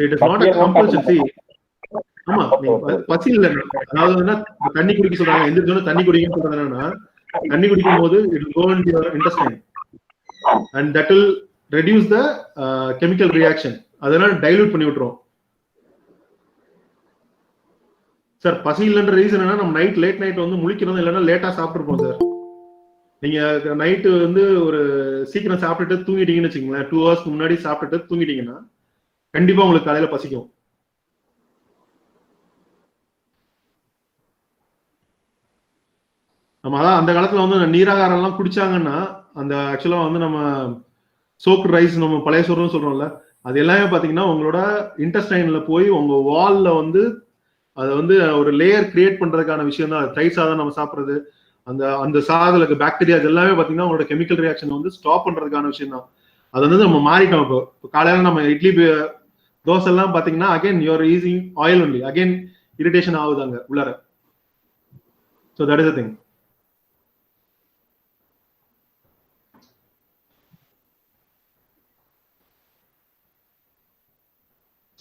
It is not a compulsion. ஆமா, பசி இல்ல, அதாவது வந்து தண்ணி குடிக்க சொல்றாங்க, எந்திரிச்சோன்னு தண்ணி குடிக்கணும்னு சொல்றது என்னன்னா, தண்ணி குடிக்கும் போது it will go into your intestine and that will reduce the chemical reaction. அதனால டைலூட் பண்ணி விட்டுரும். சார் பசி இல்லைன்ற ரீசன் என்ன, நம்ம லேட் நைட் வந்து முழிக்கிறோம், இல்லைன்னா லேட்டா சாப்பிட்டுருப்போம் சார். நீங்க நைட்டு வந்து ஒரு சீக்கிரம் சாப்பிட்டுட்டு தூங்கிட்டீங்கன்னு வச்சுக்கோங்களேன், 2 hours முன்னாடி சாப்பிட்டுட்டு தூங்கிட்டீங்கன்னா கண்டிப்பா உங்களுக்கு காலையில பசிக்கும். நம்ம அதான் அந்த காலத்துல வந்து நீராகாரம் எல்லாம் குடிச்சாங்கன்னா, அந்த ஆக்சுவலா வந்து நம்ம சோக்கு ரைஸ், நம்ம பழைய சோறுன்னு சொல்றோம்ல, அது எல்லாமே பாத்தீங்கன்னா உங்களோட இன்டெஸ்டைன்ல போய் உங்க வால்ல வந்து அதை வந்து ஒரு லேயர் கிரியேட் பண்றதுக்கான விஷயம் தான். ரைஸ் சாதம் நம்ம சாப்பிடுறது, அந்த சாதத்துல இருக்க பாக்டீரியா எல்லாமே பாத்தீங்கன்னா உங்களோட கெமிக்கல் ரியாக்ஷன் வந்து ஸ்டாப் பண்றதுக்கான விஷயம் தான். அது வந்து நம்ம மாறிட்டோம். இப்போ காலையில நம்ம இட்லி தோசை எல்லாம் பாத்தீங்கன்னா again you are using oil only, again irritation ஆகுதாங்க உள்ளார. So that is the thing.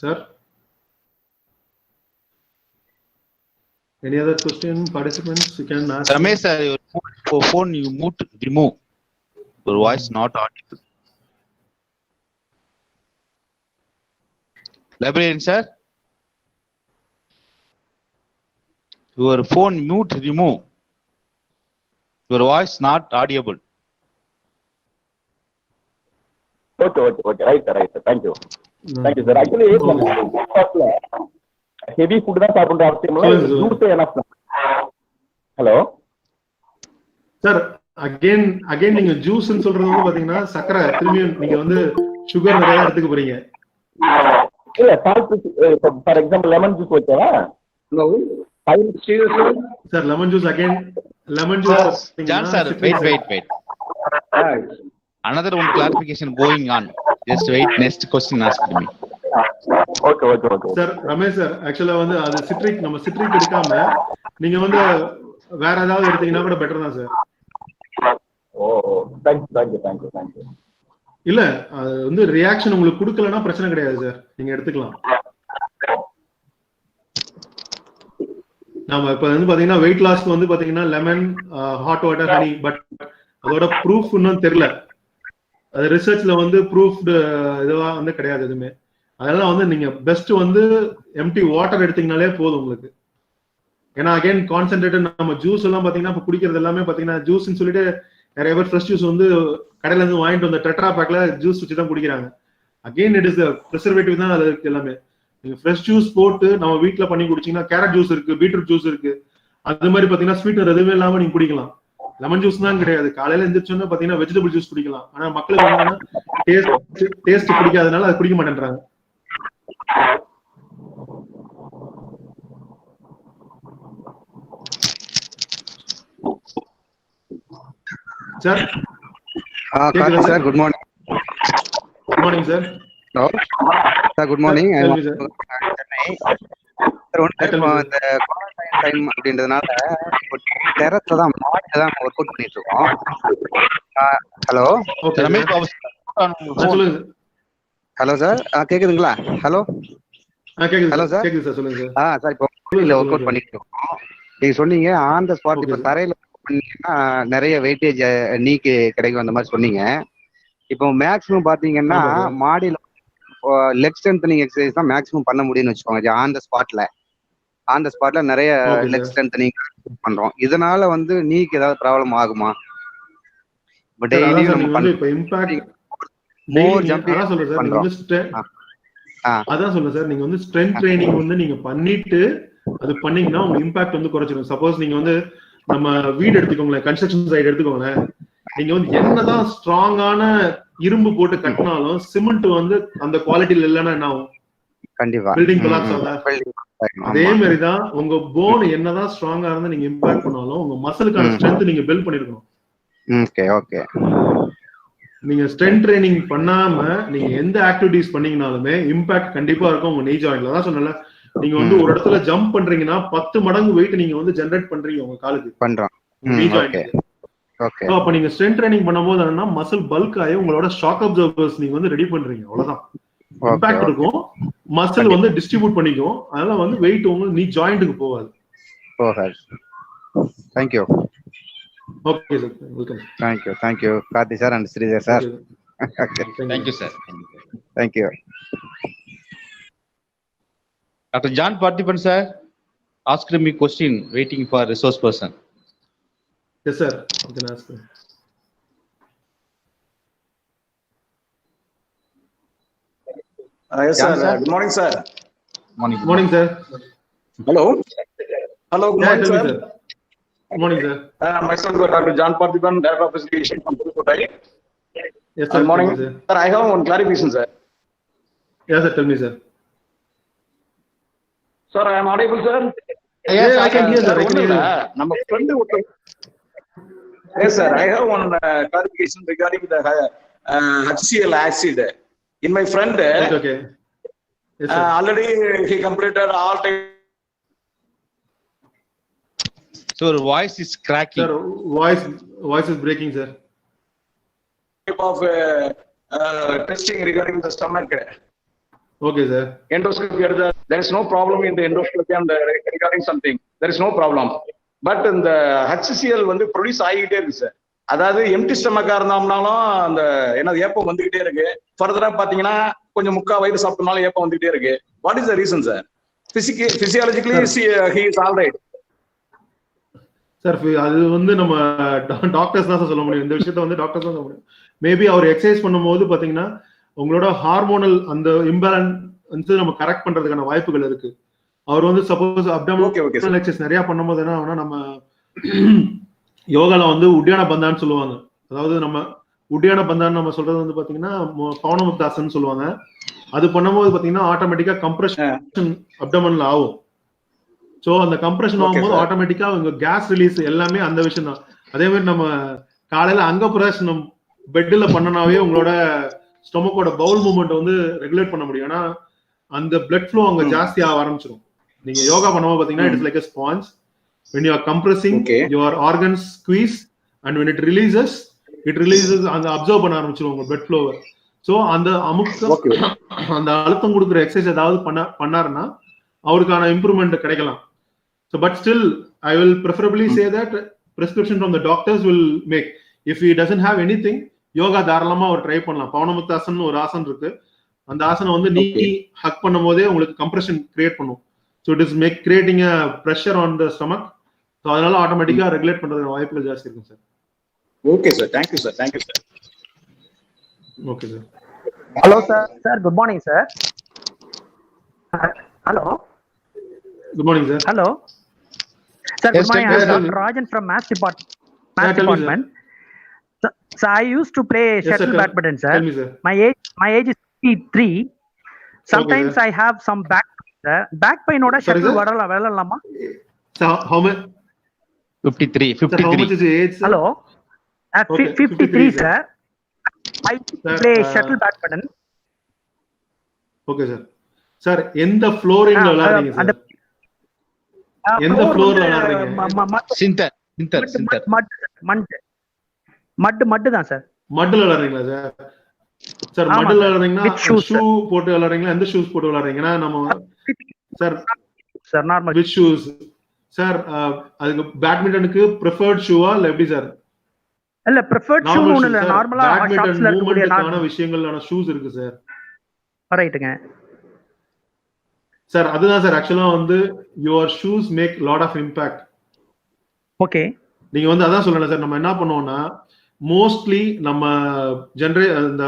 Sir, any other question, participants? You can ask. Ramesh sir, your phone you remove. Your voice not audible. Librarian sir, your phone remove. Your voice not audible. Okay. Right, sir. Thank you, sir. Actually, heavy food தான் சாப்பிடுற அவசியம் இல்ல, juice enough. Hello sir, again நீங்க ஜூஸ்ன்னு சொல்றது வந்து பாத்தீங்கன்னா சக்கரை திரும்பியும் நீங்க வந்து சுகர் நிறைய எடுத்துக்க போறீங்க. இல்ல salt, for example lemon juice ஓகேவா? Sir lemon juice, again lemon juice. John sir, wait. Another one clarification going on. Just wait. Next question asked me. Okay. Sir Ramesh sir, ஆக்சுவலா வந்து அது சிட்ரிக், நம்ம சிட்ரிக் எடுக்காம நீங்க வந்து வேற ஏதாவது எடுத்தீங்கன்னா கூட பெட்டர் தான் சார். தேங்க்யூ. இல்ல அது வந்து ரியாக்ஷன் உங்களுக்கு கொடுக்கலன்னா பிரச்சனை கிடையாது சார், நீங்க எடுத்துக்கலாம். நாம இப்ப வந்து பாத்தீங்கன்னா வெயிட் லாஸ்க்கு வந்து பாத்தீங்கன்னா lemon, hot water, honey, but அதோட ப்ரூஃப் இன்னும் தெரியல. அது ரிசர்ச்ல வந்து ப்ரூஃப்டு இதுவா வந்து கிடையாது எதுவுமே. அதெல்லாம் வந்து நீங்க பெஸ்ட் வந்து எம்டி வாட்டர் எடுத்தீங்கனாலே போதும் உங்களுக்கு. ஏன்னா அகைன் கான்சென்ட்ரேட்டட் நம்ம ஜூஸ் எல்லாம் பாத்தீங்கன்னா இப்ப குடிக்கிறது எல்லாமே பாத்தீங்கன்னா ஜூஸ்ன்னு சொல்லிட்டு நிறைய பேர் ஃப்ரெஷ் ஜூஸ் வந்து கடையில இருந்து வாங்கிட்டு வந்த டெட்ரா பேக்ல ஜூஸ் வச்சு தான் குடிக்கிறாங்க. அகைன் இட் இஸ் ப்ரிசர்வேட்டிவ் தான் அது இருக்கு எல்லாமே. நீங்க ஃப்ரெஷ் ஜூஸ் போட்டு நம்ம வீட்டுல பண்ணி குடிச்சீங்கன்னா கேரட் ஜூஸ் இருக்கு, பீட்ரூட் ஜூஸ் இருக்கு, அது மாதிரி பாத்தீங்கன்னா ஸ்வீட்னர் எதுவுமே இல்லாம நீங்க குடிக்கலாம். லெமன் ஜூஸ் தான் கிடையாது. காலையில எந்திரிச்சோன்னா பாத்தீங்கன்னா வெஜிடபிள் ஜூஸ் குடிக்கலாம். ஆனா மக்களுக்கு டேஸ்ட் பிடிக்காதனால அது குடிக்க மாட்டேன்றாங்க. Sir sir, good morning. Good morning, sir. Hello. Sir, good morning. Tell me, sir. Sir, the quarantine time அப்படின்றதுனால டெரஸ்ல தான் மாடியில தான் ஒர்க் அவுட் பண்ணிட்டு இருக்கோம். ஹலோ ஓகே ரமேஷ் பாபு சொல்லுங்க. ஹலோ சார், கேக்குதுங்களா? ஹலோ கேக்குது Hello, sir. சார், கேக்குது சார், சொல்லுங்க சார். சார் இப்போ மாடியில ஒர்க் அவுட் பண்ணிட்டு இருக்கோம். நீங்க சொன்னீங்க ஆன் த ஸ்பாட் Okay, இப்ப sir. தரையில பண்ணீங்கன்னா நிறைய வெயிட்டேஜ் நீக்கு கிடைக்கும் அந்த மாதிரி சொன்னீங்க. இப்போ மேக்ஸிமம் பாத்தீங்கன்னா ஆமா sir. மாடியில லெக் ஸ்ட்ரென்தனிங் எக்ஸசைஸ் தான் மேக்ஸிமம் பண்ண முடியும்னு வச்சுக்கோங்க. ஆன் த ஸ்பாட்ல நிறைய Okay, லெக் sir. ஸ்ட்ரென்தனிங் பண்றோம். இதனால வந்து நீக்கு ஏதாவது ப்ராப்ளம் ஆகுமா? இப்ப Sir, அதான் டெய்லியும் சார் நம்ம நீங்க வந்து பண்றோம். இப்ப இம்பாக்ட் மோர் ஜம்பிங் அதான் சொல்றேன் சார், நீங்க பண்றோம். வந்து ஆ, அதான் சொல்றேன் சார், நீங்க வந்து ஸ்ட்ரென்த் ட்ரைனிங் வந்து நீங்க பண்ணிட்டு அது பண்ணீங்கன்னா உங்க இம்பாக்ட் வந்து குறைச்சிடும். சப்போஸ் நீங்க வந்து நம்ம வீடு எடுத்துக்கோங்களேன், கன்ஸ்ட்ரக்ஷன் சைடு எடுத்துக்கோங்களேன், நீங்க வந்து என்னதான் ஸ்ட்ராங்கான இரும்பு போட்டு கட்டினாலும் சிமெண்ட் வந்து அந்த குவாலிட்டியில இல்லைன்னா என்ன ஆகும்? கண்டிப்பா பில்டிங் கொலாப்ஸ் ஆகுதா? அதே ஆமா. மாதிரிதான் உங்க போன் என்னதான் ஸ்ட்ராங்கா இருந்தா நீங்க இம்பாக்ட் பண்ணாலும் உங்க மசிலுக்கான ஸ்ட்ரென்த் நீங்க பில்ட் பண்ணிருக்கணும். ஓகே நீங்க ஸ்ட்ரென்த் ட்ரைனிங் பண்ணாம நீங்க எந்த ஆக்டிவிட்டிஸ் பண்ணீங்கனாலுமே இம்பாக்ட் கண்டிப்பா இருக்கும் உங்க நீ ஜாயின்ட்ல. தான் சொன்னல, நீங்க வந்து ஒரு இடத்துல ஜம்ப் பண்றீங்கன்னா 10 மடங்கு வெயிட் நீங்க வந்து ஜெனரேட் பண்றீங்க உங்க காலுக்கு, பண்றோம். நீ ஓகே ஜாயின்ட்க்கு. ஓகே அப்ப நீங்க ஸ்ட்ரென்த் ட்ரைனிங் பண்ணும்போது என்னன்னா மசில் பல்க் ஆகி உங்களோட ஷாக் அப்சர்வர்ஸ் நீங்க வந்து ரெடி பண்றீங்க, அவ்வளவுதான். இம்பாக்ட் ஓகே இருக்கும், மசில் வந்து டிஸ்ட்ரிபியூட் பண்ணிக்கும், அதனால வந்து வெயிட் உங்க நீ ஜாயிண்ட்டுக்கு போகாது. Thank you okay sir, welcome. Thank you Karthi sir and Sridhar sir. Thank you sir. Thank you. Dr. John Parthipan sir asked me question waiting for resource person. Yes sir, you can ask me. Yes, John, sir. sir. Good morning, sir. Morning sir. Hello. Hello. Good Yeah, morning, tell me, sir. sir. Good morning sir. Myself, Dr. John Parthipan, Director of Investigation from Pudukkottai. Yes sir, Good morning, tell me, sir. sir. I have one clarification, sir. Yes sir, tell me sir. Sir, I am audible, sir. Yes, I can hear, sir. I can ஒண்ணும் hear இல்ல, you. நம்ம friend ஒருத்தர். Yes, sir. I have one clarification regarding the HCl acid. In my friend, Okay. Yes sir. already he completed all type So your voice is cracking. Sir, voice is breaking, sir. of testing regarding the stomach. Okay, sir. Endoscopy, there is no problem in the endoscopy and regarding something. There is no problem. But in the HCl வந்து produce ஆகிட்டே இருக்கு sir. அதாவது empty ஸ்டமக்கா இருந்தோம்னாலும் அந்த என்னது ஏப்பம் வந்துகிட்டே இருக்கு. ஃபர்தரா பாத்தீங்கன்னா கொஞ்சம் முக்கா வயிறு சாப்பிட்டனாலும் ஏப்பம் வந்துகிட்டே இருக்கு. What is the reason sir? Physiologically he is all right. சார் அது வந்து நம்ம டாக்டர்ஸ் தான் சொல்ல முடியும். இந்த விஷயத்த வந்து டாக்டர்ஸ் தான் சொல்ல முடியும். மேபி அவர் எக்ஸசைஸ் பண்ணும்போது பாத்தீங்கன்னா உங்களோட ஹார்மோனல் அந்த இம்பேலன்ஸ் வந்து நம்ம கரெக்ட் பண்றதுக்கான வாய்ப்புகள் இருக்கு. அவர் வந்து சப்போஸ் அப்டாமினல் எக்ஸசைஸ் நிறைய பண்ணும்போது என்ன ஆகும்னா, நம்ம யோகால வந்து உட்டியான பந்தான்னு சொல்லுவாங்க. அதாவது நம்ம உட்டியான பந்தான்னு நம்ம சொல்றது வந்து பாத்தீங்கன்னா பவனமுக்தாசன் சொல்லுவாங்க. அது பண்ணும்போது பாத்தீங்கன்னா ஆட்டோமேட்டிக்கா கம்ப்ரெஷன் அப்டாமினல் ஆகும். சோ அந்த கம்ப்ரெஷன் ஆகும்போது ஆட்டோமேட்டிக்கா உங்க கேஸ் ரிலீஸ் எல்லாமே அந்த விஷயம் தான். அதே மாதிரி நம்ம காலையில அங்க பிரதர்ஷனம் பெட்ல பண்ணனாவே உங்களோட ஸ்டொமக்கோட பவுல் மூவ்மெண்ட் வந்து ரெகுலேட் பண்ண முடியும். ஏன்னா அந்த பிளட் ஃப்ளோ அங்க ஜாஸ்தி ஆக ஆரம்பிச்சிடும். நீங்க யோகா பண்ணும்போது பாத்தீங்கன்னா it's like a sponge. When you are compressing, your organs squeeze, and when it releases அந்த அப்சர்வ் பண்ண ஆரம்பிச்சிடும் உங்க பிளட் ஃப்ளோவை. சோ அந்த அந்த அழுத்தம் கொடுக்குற எக்ஸசைஸ் ஏதாவது பண்ணாருன்னா அவருக்கான இம்ப்ரூவ்மெண்ட் கிடைக்கலாம். So but still I will preferably say that prescription from the doctors will make. If he doesn't have anything, yoga தாராளமா அவர் ட்ரை பண்ணலாம். பவனமுக்தாசன் ஒரு ஆசன் இருக்கு. அந்த ஆசனம் வந்து நீ ஹக் பண்ணும் போதே உங்களுக்கு கம்ப்ரெஷன் கிரியேட் பண்ணும். So it is creating a pressure on the stomach. So அதனால ஆட்டோமேட்டிக்கா ரெகுலேட் பண்றதுக்கு வாய்ப்புகள் ஜாஸ்தி இருக்கும் sir. Okay, sir. Thank you, sir. Thank you, sir. Okay, sir. Hello, sir. Sir, good morning, sir. Hello. Good morning, sir. Hello. Sir, Yes, good morning. yes, I'm sir. Dr. Rajan from Maths Department. Yeah, tell me, Department. So I used to play Yes, sir. shuttle badminton, sir. Tell me, sir. My age is 53. Sometimes sir. I have some back pain, sir. Back pain oda Sorry, shuttle sir? vadalama. So how much? 53. Sir, how much is your age, sir? Hello. At Okay, 53, sir. I used to Sir, play shuttle badminton. Okay, sir. Sir, எந்த ஃப்ளோரிங்ல விளையாடுறீங்க sir? எந்த ஃப்ளோர்ல விளையாடுறீங்க? Sintan. Sundar மட்டு தான் sir. மட்ல விளையாடுறீங்களா sir? Sir ஆமா மட்ல sir. விளையாடுறீங்கன்னா With shoes, shoe போட்டு விளையாடுறீங்களா? எந்த ஷூஸ் போட்டு விளையாடுறீங்கன்னா நம்ம sir sir normal. Which shoes sir? அதுக்கு பேட்மிண்டனுக்கு ப்ரிஃபர்ட் ஷூவா இல்ல எப்படி சார்? இல்ல ப்ரிஃபர்ட் ஷூ ஒண்ணு இல்ல, நார்மலா பேட்மிண்டன் ஷாப்ஸ்ல இருக்கக்கூடிய மூவ்மெண்ட்க்கான விஷயங்களான ஷூஸ் இருக்கு சார். ரைட்டுங்க. சார் அதுதான் சார் ஆக்சுவலா வந்து your shoes make lot of impact. Okay. நீங்க வந்து அதான் சொல்லணும் சார். நம்ம என்ன பண்ணுவோம்னா மோஸ்ட்லி நம்ம இந்த